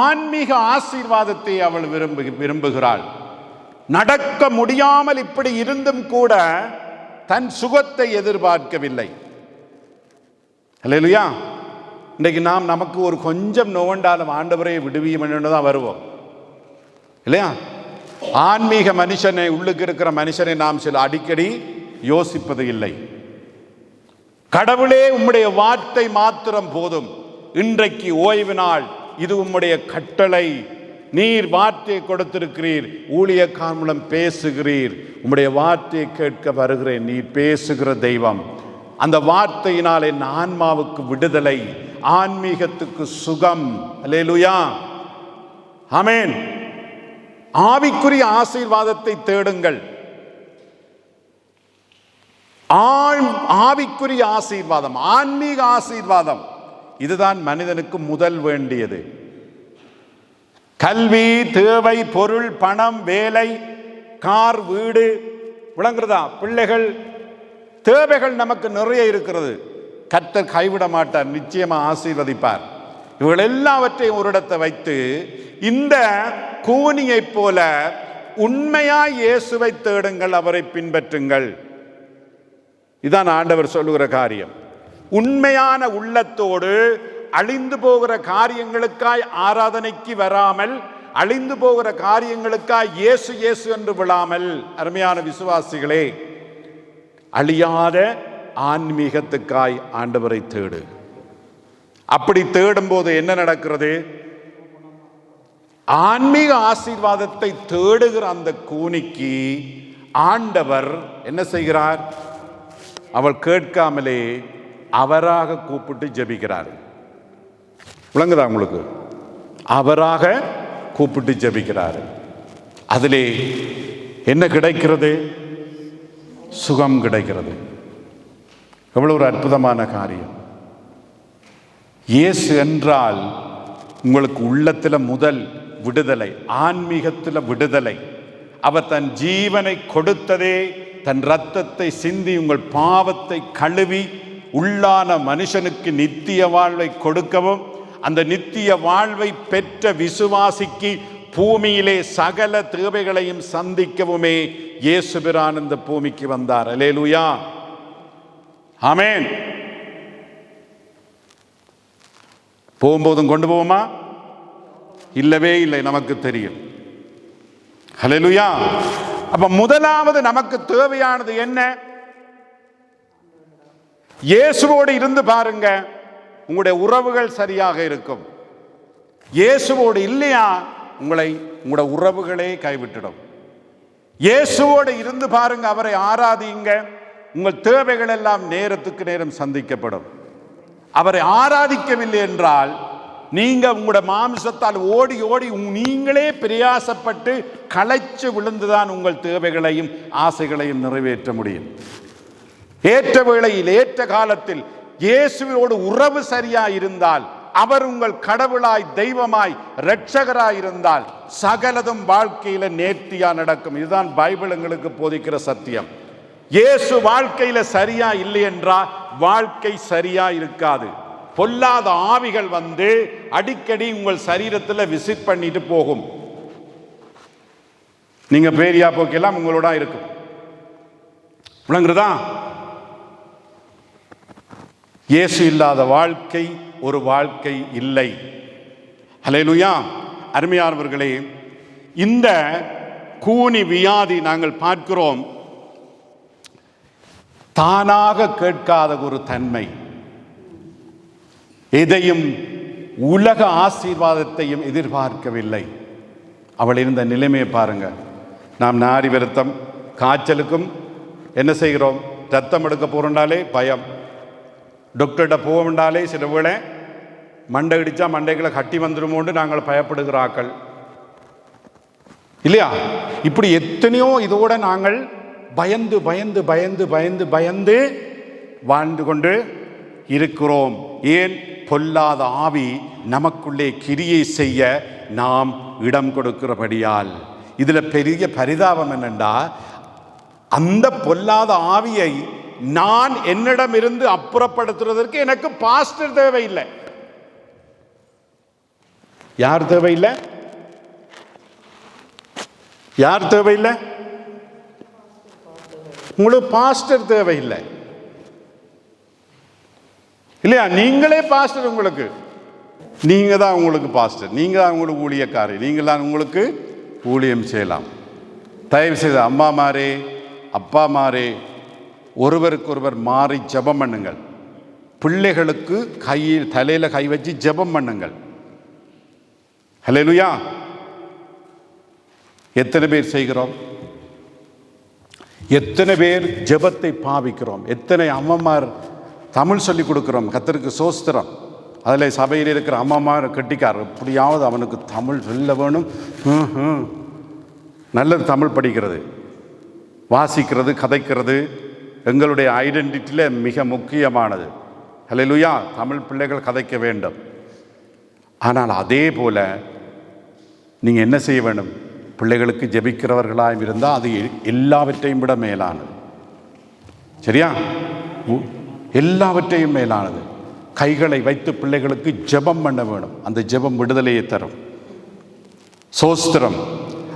ஆன்மீக ஆசீர்வாதத்தை அவள் விரும்புகிறாள். நடக்க முடியாமல் இப்படி இருந்தும் கூட தன் சுகத்தை எதிர்பார்க்கவில்லை. அல்லேலூயா. இன்றைக்கு நாம் நமக்கு ஒரு கொஞ்சம் நோண்டாலும் ஆண்டவரை விடுவியும் தான் வருவோம் இல்லையா? ஆன்மீக மனுஷனை, உள்ளுக்கு இருக்கிற மனுஷனை நாம் சில அடிக்கடி யோசிப்பது இல்லை. கடவுளே, உம்முடைய வார்த்தை மாத்திரம் போதும், இன்றைக்கு ஓய்வு நாள், இது உம்முடைய கட்டளை, நீர் வார்த்தையை கொடுத்திருக்கிறீர், ஊழியக்காரர் மூலம் பேசுகிறீர், உம்முடைய வார்த்தையை கேட்க வருகிறேன், நீர் பேசுகிற தெய்வம். அந்த வார்த்தையினால் என் ஆன்மாவுக்கு விடுதலை, ஆன்மீகத்துக்கு சுகம். அல்லேலூயா, ஆமென். ஆவிக்குரிய ஆசீர்வாதத்தை தேடுங்கள். ஆவிக்குரிய ஆசீர்வாதம், ஆன்மீக ஆசீர்வாதம், இதுதான் மனிதனுக்கு முதல் வேண்டியது. கல்வி தேவை, பொருள், பணம், வேலை, கார், வீடு, விளங்குறதா? பிள்ளைகள், தேவைகள் நமக்கு நிறைய இருக்கிறது. கர்த்தர் கைவிட மாட்டார், நிச்சயமா ஆசீர்வதிப்பார். இவர்கள் எல்லாவற்றையும் ஒரு இடத்தை வைத்து இந்த கூனியை போல உண்மையாய் இயேசுவை தேடுங்கள், அவரை பின்பற்றுங்கள். இதான் ஆண்டவர் சொல்லுகிற காரியம். உண்மையான உள்ளத்தோடு அழிந்து போகிற காரியங்களுக்காய் ஆராதனைக்கு வராமல், அழிந்து போகிற காரியங்களுக்காய் இயேசு இயேசு என்று விழாமல், அருமையான விசுவாசிகளே, அழியாத ஆன்மீகத்துக்காய் ஆண்டவரை தேடு. அப்படி தேடும் போது என்ன நடக்கிறது? ஆன்மீக ஆசீர்வாதத்தை தேடுகிற அந்த கூனிக்கு ஆண்டவர் என்ன செய்கிறார்? அவள் கேட்காமலே அவராக கூப்பிட்டு ஜெபிக்கிறார். விளங்குதா உங்களுக்கு? அவராக கூப்பிட்டு ஜெபிக்கிறார். அதிலே என்ன கிடைக்கிறது? சுகம் கிடைக்கிறது. எவ்வளவு ஒரு அற்புதமான காரியம்! இயேசு என்றால் உங்களுக்கு உள்ளத்தில் முதல் விடுதலை, ஆன்மீகத்தில் விடுதலை. அவர் தன் ஜீவனை கொடுத்ததே, தன் இரத்தத்தை சிந்தி உங்கள் பாவத்தை கழுவி உள்ளான மனுஷனுக்கு நித்திய வாழ்வை கொடுக்கவும், அந்த நித்திய வாழ்வை பெற்ற விசுவாசிக்கு பூமியிலே சகல தேவைகளையும் சந்திக்கவுமே இயேசு பிரான் இந்த பூமிக்கு வந்தார். அல்லேலூயா, ஆமென். போகும்போதும் கொண்டு போவோமா? இல்லவே இல்லை, நமக்கு தெரியும். அல்லேலூயா. அப்ப முதலாவது நமக்கு தேவையானது என்ன? இயேசுவோடு இருந்து பாருங்க, உங்களுடைய உறவுகள் சரியாக இருக்கும். இயேசுவோடு இல்லையா, உங்களுடைய உறவுகளே கைவிட்டுடும். இயேசுவோடு இருந்து பாருங்க, அவரை ஆராதிங்க, உங்கள் தேவைகள் எல்லாம் நேரத்துக்கு நேரம் சந்திக்கப்படும். அவரை ஆராதிக்கவில்லை என்றால் நீங்க உங்களுடைய மாமிசத்தால் ஓடி ஓடி நீங்களே பிரயாசப்பட்டு களைச்சு விழுந்துதான் உங்கள் தேவைகளையும் ஆசைகளையும் நிறைவேற்ற முடியும். ஏற்ற வேளையில் ஏற்ற காலத்தில் இயேசுவோடு உறவு சரியா இருந்தால், அவர் உங்கள் கடவுளாய் தெய்வமாய் இரட்சகராய் இருந்தால் சகலதும் வாழ்க்கையில நேர்த்தியா நடக்கும். இதுதான் பைபிள் எங்களுக்கு போதிக்கிற சத்தியம். இயேசு வாழ்க்கையில சரியா இல்லை என்றால் வாழ்க்கை சரியா இருக்காது. பொல்லாத ஆவிகள் வந்து அடிக்கடி உங்கள் சரீரத்தில் விசிட் பண்ணிட்டு போகும். நீங்க பேரியா போக்கெல்லாம் உங்களோட இருக்கும். விளங்குறதா? இயேசு இல்லாத வாழ்க்கை ஒரு வாழ்க்கை இல்லை. ஹல்லேலூயா. அருமையானவர்களே, இந்த கூனி வியாதி நாங்கள் பார்க்கிறோம், தானாக கேட்காத ஒரு தன்மை, எதையும் உலக ஆசீர்வாதத்தையும் எதிர்பார்க்கவில்லை. அவள் இருந்த நிலைமையை பாருங்க. நாம் நாரி வருத்தம் காய்ச்சலுக்கும் என்ன செய்கிறோம்? ரத்தம் எடுக்க போறோம்னாலே பயம், டாக்டர்கிட்ட போகண்டாலே சில வேளை மண்டை இடிச்சா மண்டைகளை கட்டி வந்துடுமோன்னு நாங்கள் பயப்படுகிறார்கள் இல்லையா? இப்படி எத்தனையோ இதோட நாங்கள் பயந்து பயந்து பயந்து பயந்து பயந்து வாழ்ந்து கொண்டு இருக்கிறோம். ஏன்? பொல்லாத ஆவி நமக்குள்ளே கிரியை செய்ய நாம் இடம் கொடுக்கிறபடியால். இதுல பெரிய பரிதாபம் என்னண்டா, அந்த பொல்லாத ஆவியை நான் என்னிடமிருந்து அப்புறப்படுத்துவதற்கு எனக்கு பாஸ்டர் தேவையில்லை. யார் தேவையில்லை? யார் தேவையில்லை? உங்களுக்கு பாஸ்டர் தேவையில்லை இல்லையா? நீங்களே பாஸ்டர். உங்களுக்கு நீங்க தான் உங்களுக்கு பாஸ்டர், நீங்க தான் உங்களுக்கு ஊழியக்காரி, நீங்க தான் உங்களுக்கு ஊழியம் செய்யலாம். தயவு செய்து அம்மாமாரே அப்பாமாரே ஒருவருக்கொருவர் மாறி ஜெபம் பண்ணுங்கள். பிள்ளைகளுக்கு கையில் தலையில கை வச்சு ஜெபம் பண்ணுங்கள். ஹல்லேலூயா. எத்தனை பேர் செய்கிறோம்? எத்தனை பேர் ஜெபத்தை பாவிக்கிறோம்? எத்தனை அம்மமார் தமிழ் சொல்லி கொடுக்கிறோம்? கர்த்தருக்கு சோஸ்திரம். அதில் சபையில் இருக்கிற அம்மாமார் கெட்டிக்கார், எப்படியாவது அவனுக்கு தமிழ் சொல்ல வேணும், நல்லது தமிழ் படிக்கிறது, வாசிக்கிறது, கதைக்கிறது எங்களுடைய ஐடென்டிட்டியில் மிக முக்கியமானது. ஹல்லேலூயா. தமிழ் பிள்ளைகள் கதைக்க வேண்டும். ஆனால் அதே போல நீங்கள் என்ன செய்ய வேண்டும்? பிள்ளைகளுக்கு ஜெபிக்கிறவர்களாக இருந்தால் அது எல்லாவற்றையும் விட மேலானது. சரியா? எல்லாவற்றையும் மேலானது. கைகளை வைத்து பிள்ளைகளுக்கு ஜெபம் பண்ண வேணும். அந்த ஜெபம் விடுதலையை தரும். சோஸ்திரம்.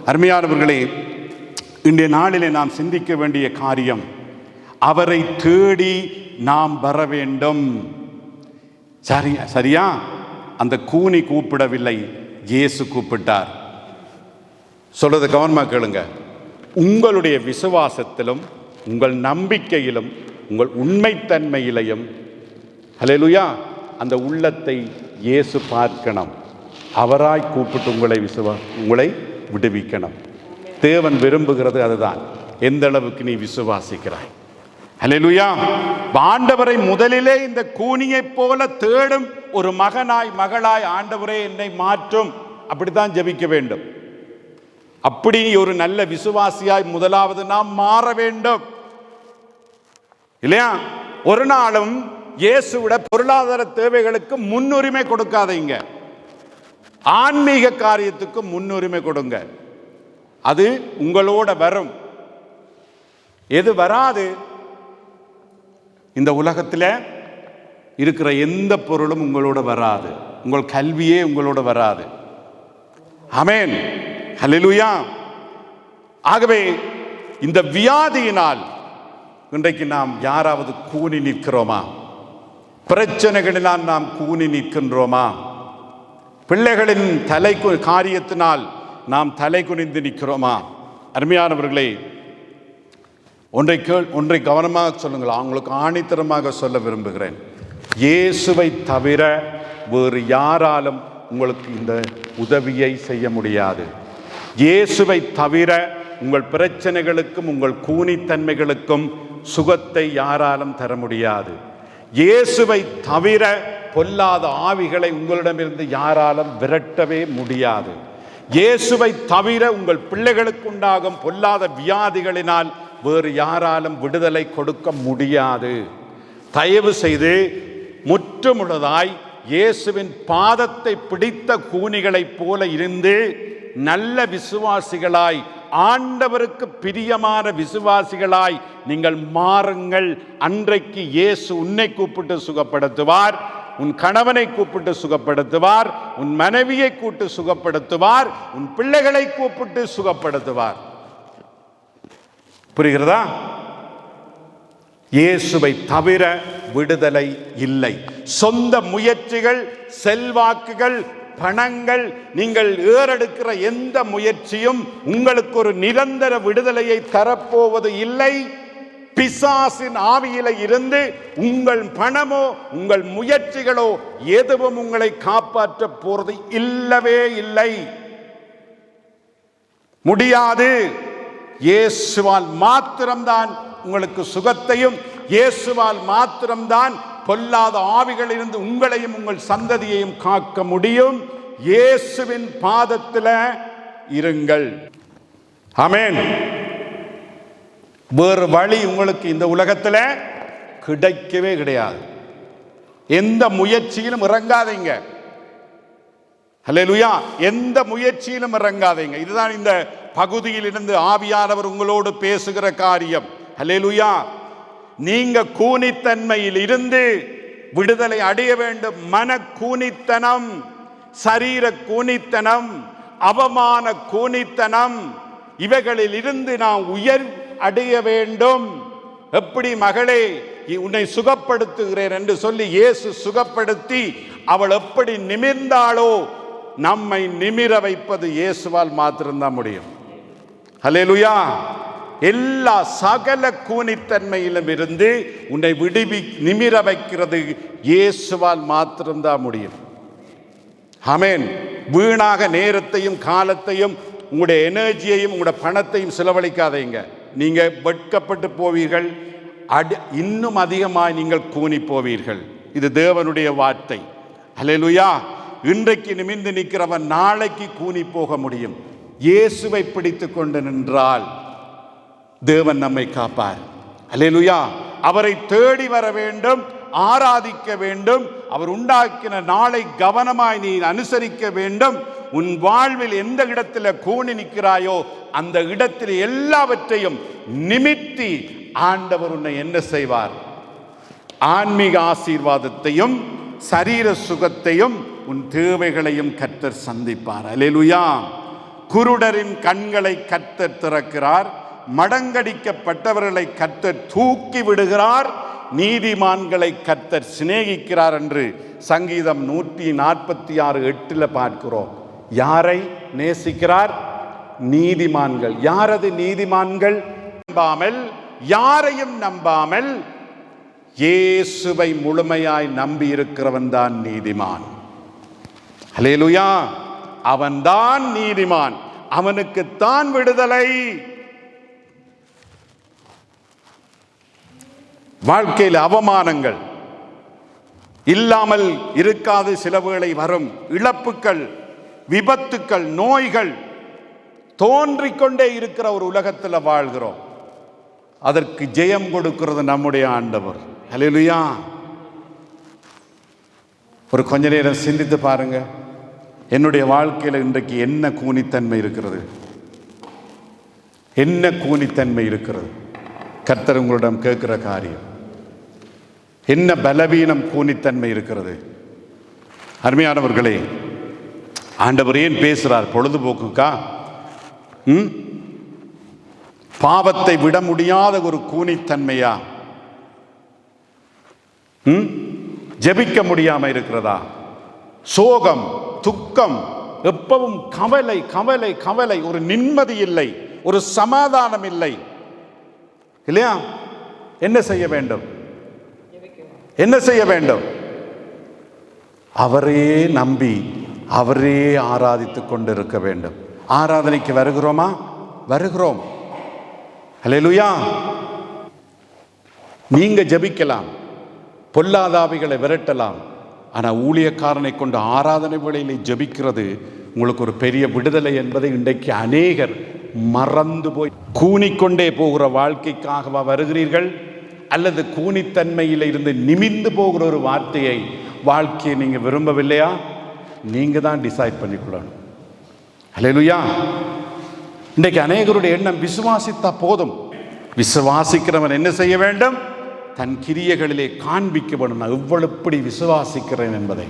அருமையானவர்களே, இன்றைய நாளிலே நாம் சிந்திக்க வேண்டிய காரியம், அவரை தேடி நாம் வர வேண்டும். சரியா? அந்த கூனி கூப்பிடவில்லை, இயேசு கூப்பிட்டார். சொல்றது கவனமாக கேளுங்க. உங்களுடைய விசுவாசத்திலும் உங்கள் நம்பிக்கையிலும் உங்கள் உண்மைத்தன்மையிலையும் ஹல்லேலூயா அந்த உள்ளத்தை இயேசு பார்க்கணும். அவராய் கூப்பிட்டு உங்களை விடுவிக்கணும். தேவன் விரும்புகிறது அதுதான். எந்த அளவுக்கு நீ விசுவாசிக்கிறாய்? ஹல்லேலூயா. ஆண்டவரை முதலிலே இந்த கூனியை போல தேடும் ஒரு மகனாய் மகளாய், ஆண்டவரே என்னை மாற்றும், அப்படித்தான் ஜெபிக்க வேண்டும். அப்படி ஒரு நல்ல விசுவாசியாய் முதலாவது நாம் மாற வேண்டும் இல்லையா? ஒரு நாளும் இயேசுவிட பொருளாதார தேவைகளுக்கு முன்னுரிமை கொடுக்காதீங்க. ஆன்மீக காரியத்துக்கு முன்னுரிமை கொடுங்க. அது உங்களோட வரும். எது வராது? இந்த உலகத்தில் இருக்கிற எந்த பொருளும் உங்களோட வராது. உங்கள் கல்வியே உங்களோட வராது. ஆமென். ஹல்லேலூயா. ஆகவே இந்த வியாதியினால் இன்றைக்கு நாம் யாராவது கூனி நிற்கிறோமா? பிரச்சனைகளினால் நாம் கூனி நிற்கின்றோமா? பிள்ளைகளின் காரியத்தினால் நாம் தலை குனிந்து நிற்கிறோமா? அருமையானவர்களே, ஒன்றை கவனமாக சொல்லுங்கள். அவங்களுக்கு ஆணித்தரமாக சொல்ல விரும்புகிறேன். இயேசுவை தவிர வேறு யாராலும் உங்களுக்கு இந்த உதவியை செய்ய முடியாது. இயேசுவை தவிர உங்கள் பிரச்சனைகளுக்கும் உங்கள் கூனித்தன்மைகளுக்கும் சுகத்தை யாராலும் தர முடியாது. இயேசுவை தவிர பொல்லாத ஆவிகளை உங்களிடமிருந்து யாராலும் விரட்டவே முடியாது. இயேசுவை தவிர உங்கள் பிள்ளைகளுக்கு உண்டாகும் பொல்லாத வியாதிகளினால் வேறு யாராலும் விடுதலை கொடுக்க முடியாது. தயவு செய்து முற்றுமுழுதாய் இயேசுவின் பாதத்தை பிடித்த கூனிகளைப் போல இருந்து நல்ல விசுவாசிகளாய், ஆண்டவருக்கு பிரியமான விசுவாசிகளாய் நீங்கள் மாறுங்கள். அன்றைக்கு இயேசு உன்னை கூப்பிட்டு சுகப்படுத்துவார், உன் கணவனை கூப்பிட்டு சுகப்படுத்துவார், உன் மனைவியை கூப்பிட்டு சுகப்படுத்துவார், உன் பிள்ளைகளை கூப்பிட்டு சுகப்படுத்துவார். புரிகிறதா? இயேசுவை தவிர விடுதலை இல்லை. சொந்த முயற்சிகள், செல்வாக்குகள், பணங்கள், நீங்கள் ஏறெடுக்கிற எந்த முயற்சியும் உங்களுக்கு ஒரு நிரந்தர விடுதலையை தரப்போவது இல்லை. பிசாசின் ஆவியில இருந்து உங்கள் பணமோ உங்கள் முயற்சிகளோ எதுவும் உங்களை காப்பாற்ற போறது இல்லவே இல்லை, முடியாது. இயேசுவால் மாத்திரம்தான் உங்களுக்கு சுகத்தையும், இயேசுவால் மாத்திரம்தான் பொல்லாத ஆவிகளிலிருந்து உங்களையும் உங்கள் சந்ததியையும் காக்க முடியும். இயேசுவின் பாதத்தில் இருங்கள். ஆமென். வேறு வழி உங்களுக்கு இந்த உலகத்தில் கிடைக்கவே கிடையாது. எந்த முயற்சியிலும் இறங்காதீங்க. ஹல்லேலூயா. எந்த முயற்சியிலும் இறங்காதீங்க. இதுதான் இந்த பகுதியில் இருந்து ஆவியானவர் உங்களோடு பேசுகிற காரியம். ஹல்லேலூயா. நீங்க கூனித்தன்மையில் இருந்து விடுதலை அடைய வேண்டும். மன கூனித்தனம், சரீர கூனித்தனம், அவமான கூனித்தனம், இவைகளில் இருந்து நாம் உயர் அடைய வேண்டும். எப்படி மகளே உன்னை சுகப்படுத்துகிறேன் என்று சொல்லி இயேசு சுகப்படுத்தி அவள் எப்படி நிமிர்ந்தாளோ, நம்மை நிமிர வைப்பது இயேசுவால் மாத்திரம்தான் முடியும். ஹல்லேலூயா. எல்லா சகல கூனித்தன்மையிலும் இருந்து உன்னை நிமிர வைக்கிறது இயேசுவால் மாத்திரம்தான் முடியும். ஆமென். வீணாக நேரத்தையும் காலத்தையும் உங்களுடைய எனர்ஜியையும் உங்களுடைய பணத்தையும் செலவழிக்காதீங்க. நீங்க வெட்கப்பட்டு போவீர்கள். இன்னும் அதிகமாக நீங்கள் கூனி போவீர்கள். இது தேவனுடைய வார்த்தை. ஹல்லேலூயா. இன்றைக்கு நிமிர்ந்து நிற்கிறவன் நாளைக்கு கூனி போக முடியும். இயேசுவை பிடித்து கொண்டு நின்றால் தேவன் நம்மை காப்பார். ஹல்லேலூயா. அவரை தேடி வர வேண்டும், ஆராதிக்க வேண்டும். அவர் உண்டாக்கின நாளை கவனமாய் நீ அனுசரிக்க வேண்டும். உன் வாழ்வில் எந்த இடத்துல கூனி நிற்கிறாயோ அந்த இடத்தில் எல்லாவற்றையும் நிமித்தி ஆண்டவர் உன்னை என்ன செய்வார்? ஆன்மீக ஆசீர்வாதத்தையும் சரீர சுகத்தையும் உன் தேவைகளையும் கர்த்தர் சந்திப்பார். அல்லேலூயா. குருடரின் கண்களை கர்த்தர் திறக்கிறார், மடங்கடிக்கப்பட்டவர்களை கர்த்தர் தூக்கி விடுகிறார், நீதிமான்களை கர்த்தர் சிநேகிக்கிறார் என்று சங்கீதம் 146:8 பார்க்கிறோம். யாரை நேசிக்கிறார்? நீதிமான்கள். யாரது நீதிமான்கள்? நம்பாமல், யாரையும் நம்பாமல் இயேசுவை முழுமையாய் நம்பி இருக்கிறவன் தான் நீதிமான். ஹல்லேலூயா. அவன்தான் நீதிமான், அவனுக்குத்தான் விடுதலை. வாழ்க்கையில் அவமானங்கள் இல்லாமல் இருக்காது. சில வேளை வரும் இழப்புகள், விபத்துக்கள், நோய்கள் தோன்றிக்கொண்டே இருக்கிற ஒரு உலகத்தில் வாழ்கிறோம். அதற்கு ஜெயம் கொடுக்கிறது நம்முடைய ஆண்டவர். ஹல்லேலூயா. ஒரு கொஞ்ச நேரம் சிந்தித்து பாருங்க, என்னுடைய வாழ்க்கையில் இன்றைக்கு என்ன கூனித்தன்மை இருக்கிறது? என்ன கூனித்தன்மை இருக்கிறது? கர்த்தர் உங்களிடம் கேட்கிற காரியம் என்ன? பலவீனம், கூனித்தன்மை இருக்கிறது. அருமையானவர்களே, ஆண்டவர் ஏன் பேசுறார்? பொழுதுபோக்குக்கா? பாவத்தை விட முடியாத ஒரு கூனித்தன்மையா? ஜெபிக்க முடியாம இருக்கிறதா? சோகம், துக்கம், எப்பவும் கவலை கவலை கவலை, ஒரு நிம்மதி இல்லை, ஒரு சமாதானம் இல்லை இல்லையா? என்ன செய்ய வேண்டும்? என்ன செய்ய வேண்டும்? அவரே நம்பி அவரே ஆராதித்துக் கொண்டிருக்க வேண்டும். ஆராதனைக்கு வருகிறோமா? வருகிறோம். ஹல்லேலூயா. நீங்க ஜெபிக்கலாம், பொல்லாதாவிகளை விரட்டலாம். ஆனால் ஊழியக்காரனை கொண்டு ஆராதனை வேளையிலே ஜெபிக்கிறது உங்களுக்கு ஒரு பெரிய விடுதலை என்பதை இன்றைக்கு அநேகர் மறந்து போய் கூனிக்கொண்டே போகிற வாழ்க்கைக்காகவா வருகிறீர்கள்? அல்லது கூனித்தன்மையில் இருந்து நிமிந்து போகிற ஒரு வாழ்க்கையை நீங்கள் விரும்பவில்லையா? நீங்கள் தான் டிசைட் பண்ணிக்கொள்ளணும். ஹல்லேலூயா. இன்றைக்கு அநேகருடைய எண்ணம் விசுவாசித்தா போதும். விசுவாசிக்கிறவன் என்ன செய்ய வேண்டும்? தன் கிரியைகளிலே காண்பிக்க வேண்டும், நான் எவ்வளவு விசுவாசிக்கிறேன் என்பதை.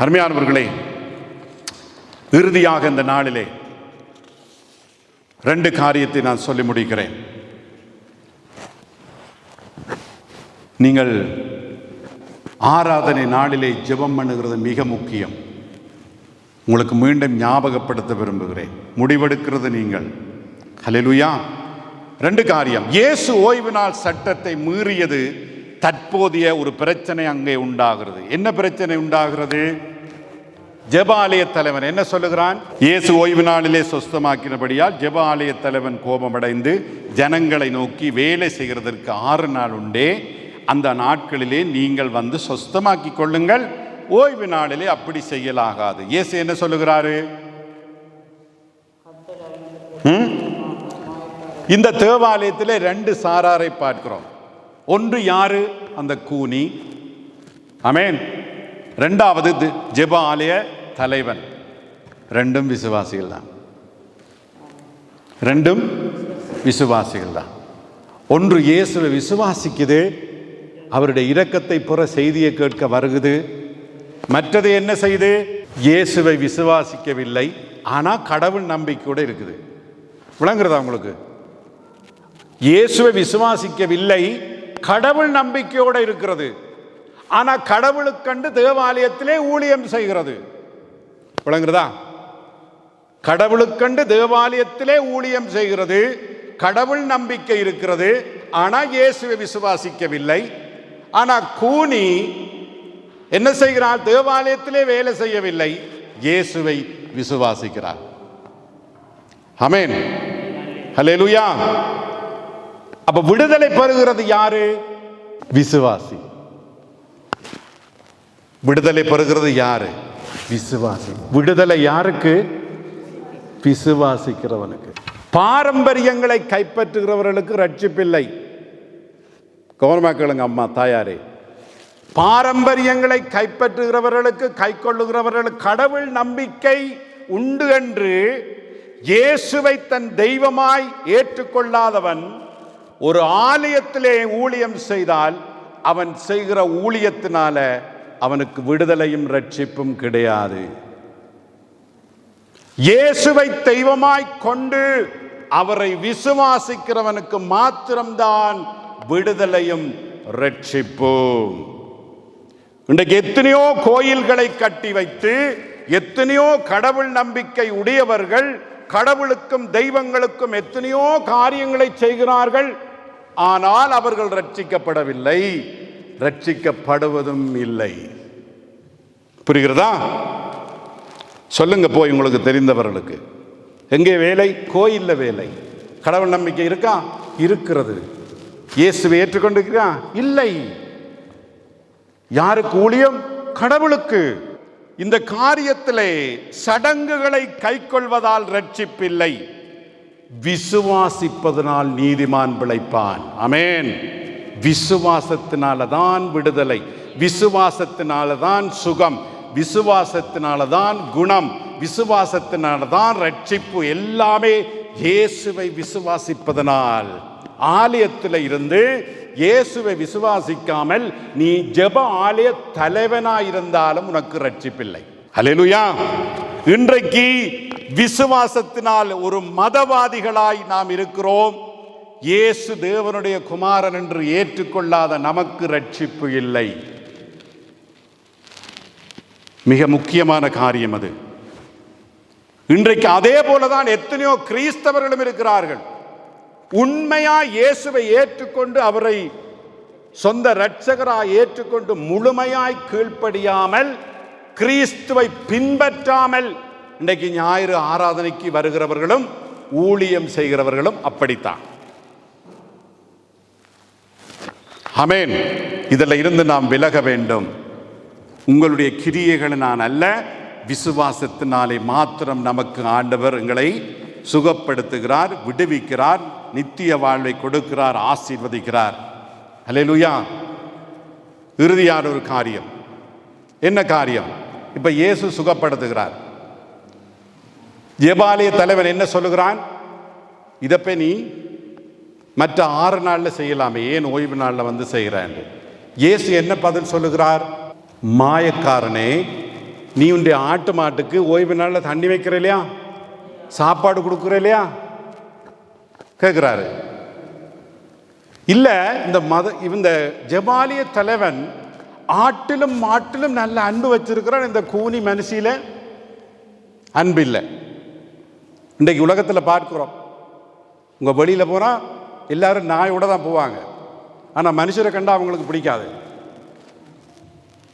அருமையானவர்களே, இறுதியாக இந்த நாளிலே 2 காரியத்தை நான் சொல்லி முடிக்கிறேன். நீங்கள் ஆராதனை நாளிலே ஜெபம் பண்ணுகிறது மிக முக்கியம். உங்களுக்கு மீண்டும் ஞாபகப்படுத்த விரும்புகிறேன். முடிவெடுக்கிறது நீங்கள். ஹல்லேலூயா. 2 காரியம். இயேசு ஓய்வு நாள் சட்டத்தை மீறியது தற்போதைய ஒரு பிரச்சனை அங்கே உண்டாகிறது. என்ன பிரச்சனை உண்டாகிறது? ஜெப ஆலய தலைவன் என்ன சொல்லுகிறான்? இயேசு ஓய்வு நாளிலே சொஸ்தமாக்கினபடியால் ஜெப ஆலய தலைவன் கோபமடைந்து ஜனங்களை நோக்கி, வேலை செய்கிறதற்கு 6 நாள் உண்டே, அந்த நாட்களிலே நீங்கள் வந்து சொஸ்தமாக்கி கொள்ளுங்கள், ஓய்வு நாளிலே அப்படி செய்யலாகாது. இயேசு என்ன சொல்லுகிறாரு? இந்த தேவாலயத்திலே 2 சாராரை பார்க்கிறோம். ஒன்று யாரு? அந்த கூனி. ஆமென். 2வது ஜெப ஆலய தலைவன். 2ம் விசுவாசிகள் தான். 2ம் விசுவாசிகள் தான். ஒன்று இயேசுவை விசுவாசிக்குது, அவருடைய இரக்கத்தை புற செய்தியை கேட்க வருகுது. மற்றது என்ன செய்து? இயேசுவை விசுவாசிக்கவில்லை, ஆனால் கடவுள் நம்பிக்கையோடு இருக்குது. விளங்குறதா உங்களுக்கு? இயேசுவை விசுவாசிக்கவில்லை, கடவுள் நம்பிக்கையோடு இருக்கிறது. ஆனால் கடவுளுக்கண்டு தேவாலயத்திலே ஊழியம் செய்கிறது. விளங்குறதா? கடவுளுக்கண்டு தேவாலயத்திலே ஊழியம் செய்கிறது, கடவுள் நம்பிக்கை இருக்கிறது, ஆனால் இயேசுவை விசுவாசிக்கவில்லை. ஆனால் கூனி என்ன செய்கிறார்? தேவாலயத்திலே வேலை செய்யவில்லை, இயேசுவை விசுவாசிக்கிறார். ஆமென். ஹல்லேலூயா. அப்ப விடுதலை பெறுகிறது யாரு? விசுவாசி. விடுதலை பெறுகிறது யாரு? விசுவாசி. விடுதலை யாருக்கு? விசுவாசிக்கிறவனுக்கு. பாரம்பரியங்களை கைப்பற்றுகிறவர்களுக்கு ரட்சிப்பில்லை. கவனமாக கேளுங்க அம்மா தாயாரே. பாரம்பரியங்களை கைப்பற்றுகிறவர்களுக்கு, கை கொள்ளுகிறவர்களுக்கு கடவுள் நம்பிக்கை உண்டு என்று இயேசுவை தன் தெய்வமாய் ஏற்றுக்கொள்ளாதவன் ஒரு ஆலயத்திலே ஊழியம் செய்தால் அவன் செய்கிற ஊழியத்தினால அவனுக்கு விடுதலையும் ரட்சிப்பும் கிடையாது. இயேசுவை தெய்வமாய் கொண்டு அவரை விசுவாசிக்கிறவனுக்கு மாத்திரம்தான் விடுதலையும் ரட்சிப்பும். இன்றைக்கு எத்தனையோ கோயில்களை கட்டி வைத்து எத்தனையோ கடவுள் நம்பிக்கை உடையவர்கள் கடவுளுக்கும் தெய்வங்களுக்கும் எத்தனையோ காரியங்களை செய்கிறார்கள். ஆனால் அவர்கள் ரட்சிக்கப்படவில்லை, ரட்சிக்கப்படுவதும் இல்லை. புரிகிறதா? சொல்லுங்க போய் உங்களுக்கு தெரிந்தவர்களுக்கு. எங்கே வேலை? கோயில்ல வேலை. கடவுள் நம்பிக்கை இருக்கா? இருக்கிறது. இயேசுவை ஏற்றுக்கொண்டிருக்கிறா? இல்லை. யாருக்கு ஊழியம்? கடவுளுக்கு. இந்த காரியத்திலே சடங்குகளை கைக்கொள்வதால் ரட்சிப்பில்லை, விசுவாசிப்பதனால் நீதிமான் பிழைப்பான். ஆமென். விசுவாசத்தினாலதான் விடுதலை, விசுவாசத்தினாலதான் சுகம், விசுவாசத்தினாலதான் குணம், விசுவாசத்தினாலதான் ரட்சிப்பு. எல்லாமே இயேசுவை விசுவாசிப்பதனால். ஆலயத்தில் இருந்து இயேசுவை விசுவாசிக்காமல் நீ ஜெப ஆலய தலைவனாயிருந்தாலும் உனக்கு ரட்சிப்பில்லை. ஹல்லேலூயா. இன்றைக்கு விசுவாசத்தினால் ஒரு மதவாதிகளாய் நாம் இருக்கிறோம். இயேசு தேவனுடைய குமாரன் என்று ஏற்றுக்கொள்ளாத நமக்கு ரட்சிப்பு இல்லை. மிக முக்கியமான காரியம் அது. இன்றைக்கு அதே போலதான் எத்தனையோ கிறிஸ்தவர்களும் இருக்கிறார்கள். உண்மையா இயேசுவை ஏற்றுக்கொண்டு அவரை சொந்த இரட்சகராய் ஏற்றுக்கொண்டு முழுமையாய் கீழ்ப்படியாமல் கிறிஸ்துவை பின்பற்றாமல் இன்றைக்கு ஞாயிறு ஆராதனைக்கு வருகிறவர்களும் ஊழியம் செய்கிறவர்களும் அப்படித்தான். ஆமென். இதில் இருந்து நாம் விலக வேண்டும். உங்களுடைய கிரியைகளினால் அல்ல, விசுவாசத்தினாலே மாத்திரம் நமக்கு ஆண்டவர் எங்களை சுகப்படுத்துகிறார், விடுவிக்கிறார், நித்திய வாழ்வை கொடுக்கிறார், ஆசீர்வதிக்கிறார். அல்லேலூயா. இறுதியான ஒரு காரியம். என்ன காரியம்? இப்ப இயேசு சுகப்படுத்துகிறார். ஜெபாலய தலைவன் என்ன சொல்லுகிறான்? இதப்ப நீ மற்ற 6 நாள்ல செய்யலாமே, ஏன் ஓய்வு நாள்ல வந்து செய்கிறான்? இயேசு என்ன பதில் சொல்லுகிறார்? மாயக்காரனே, நீ உன்னுடைய ஆட்டு மாட்டுக்கு ஓய்வு நாள்ல தண்ணி வைக்கிற இல்லையா, சாப்பாடு கொடுக்குற இல்லையா கேட்கிறாரு. இல்ல, இந்த ஜெபாலிய தலைவன் ஆட்டிலும் மாட்டிலும் நல்ல அன்பு வச்சிருக்கிறான், இந்த கூனி மனுஷியில அன்பு இல்லை. இன்றைக்கு உலகத்தில் பார்க்கிறோம், உங்க வெளியில போனா எல்லாரும் நாயோட தான் போவாங்க. ஆனா மனுஷரை கண்டா அவங்களுக்கு பிடிக்காது.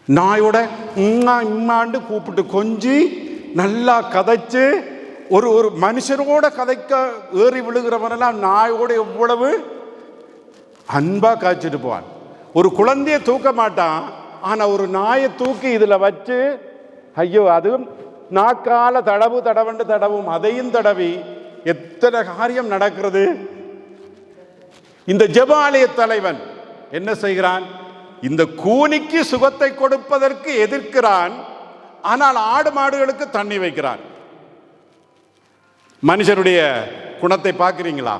நாயோட இம்மாண்டு கூப்பிட்டு கொஞ்சி நல்லா கதைச்சு ஒரு மனுஷரோட கதைக்க ஏறி விழுகிறவனெல்லாம் நாயோட எவ்வளவு அன்பா காய்ச்சிட்டு போவான். ஒரு குழந்தைய தூக்க மாட்டான், ஆனா ஒரு நாயை தூக்கி இதுல வச்சு ஐயோ அதுவும் நாக்கால தடவும் அதையும் தடவி எத்தனை காரியம் நடக்கிறது. இந்த ஜெபாலய தலைவன் என்ன செய்கிறான்? இந்த கூனிக்கு சுகத்தை கொடுப்பதற்கு எதிர்க்கிறான், ஆனால் ஆடு மாடுகளுக்கு தண்ணி வைக்கிறான். மனுஷனுடைய குணத்தை பார்க்கிறீங்களா?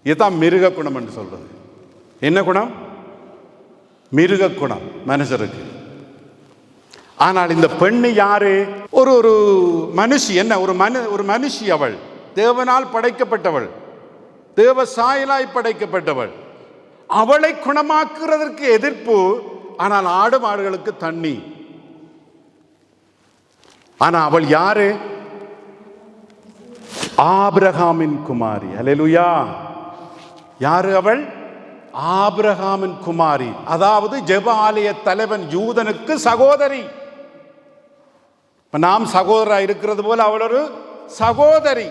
இதுதான் மிருக குணம் என்று சொல்றது. என்ன குணம்? மிருக குணம் மனுஷருக்கு. ஆனால் இந்த பெண்ணு யாரு? ஒரு மனுஷி. என்ன ஒரு மனுஷி. அவள் தேவனால் படைக்கப்பட்டவள், தேவ சாயலாய் படைக்கப்பட்டவள். அவளை குணமாக்குறதற்கு எதிர்ப்பு, ஆனால் ஆடு மாடுகளுக்கு தண்ணி. ஆனா அவள் யாரு? ஆபிரகாமின் குமாரி. அல்லேலூயா. யாரு அவள்? ஆபிரகாமின் குமாரி. அதாவது ஜெபாலய தலைவன் யூதனுக்கு சகோதரி. நாம் சகோதரா இருக்கிறது போல அவள் ஒரு சகோதரி.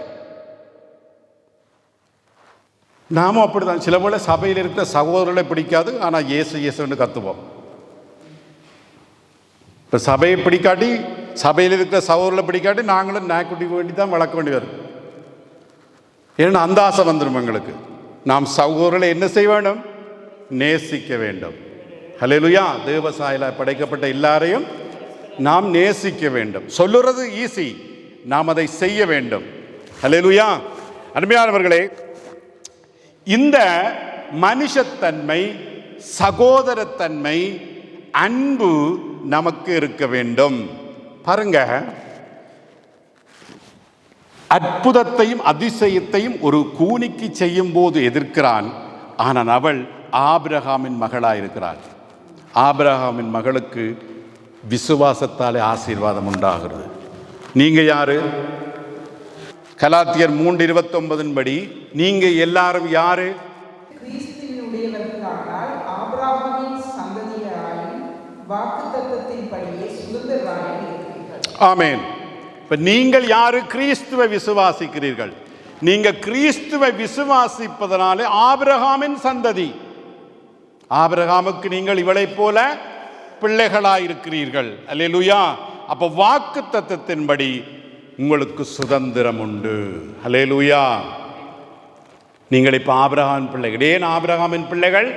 நாமும் அப்படிதான். சில போல சபையில் இருக்கிற சகோதரர்களை பிடிக்காது, ஆனா இயேசு இயேசுன்னு கத்துவோம். இப்ப சபையை பிடிக்காட்டி, சபையில் இருக்கிற சகோதரர்களை பிடிக்காட்டி நாங்களும் நாய்க்குட்டி வேண்டி தான் வளர்க்க வேண்டி வரும். ஏன்னா அந்த ஆசை வந்துடும் எங்களுக்கு. நாம் சகோதரர்களை என்ன செய்ய வேண்டும்? நேசிக்க வேண்டும். ஹல்லேலூயா. தேவசாயில படைக்கப்பட்ட எல்லாரையும் நாம் நேசிக்க வேண்டும். சொல்லுறது ஈஸி, நாம் அதை செய்ய வேண்டும். ஹல்லேலூயா. அருமையானவர்களே, இந்த மனுஷத்தன்மை, சகோதரத்தன்மை, அன்பு நமக்கு இருக்க வேண்டும். பாருங்க, அற்புதத்தையும் அதிசயத்தையும் ஒரு கூனிக்கு செய்யும் போது எதிர்க்கிறான், ஆனால் அவள் ஆபிரகாமின் மகளாயிருக்கிறாள். ஆபிரகாமின் மகளுக்கு விசுவாசத்தாலே ஆசீர்வாதம் உண்டாகிறது. நீங்க யாரு? கலாத்தியர் 3:29 படி நீங்க எல்லாரும் யாரு? கிறிஸ்துவினுடையவர்களானால் ஆபிரகாமின் சந்ததியாரும் வாக்குத்தத்தத்தின்படியே சுதந்திரராய் இருக்கிறீர்கள். ஆமென். இப்ப நீங்கள் யாரு? கிறிஸ்துவை விசுவாசிக்கிறீர்கள். நீங்க கிறிஸ்துவை விசுவாசிப்பதனாலே ஆபிரகாமின் சந்ததி. ஆபிரகாமுக்கு நீங்கள் இவளை போல பிள்ளைகளாயிருக்கிறீர்கள். அல்லேலூயா. அப்ப வாக்குத்தத்தத்தின்படி உங்களுக்கு சுதந்திரம் உண்டு. அல்லேலூயா. நீங்கள் இப்ப ஆபிரகாமின் பிள்ளைகள். ஏன் ஆபிரகாமின் பிள்ளைகள்?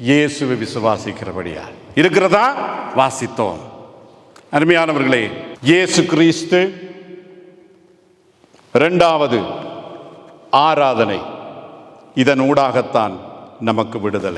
இயேசுவை விசுவாசிக்கிறபடியா இருக்கிறதா? வாசித்தோம். அருமையானவர்களே, இயேசு கிறிஸ்து இரண்டாவது ஆராதனை, இதன் ஊடாகத்தான் நமக்கு விடுதலை.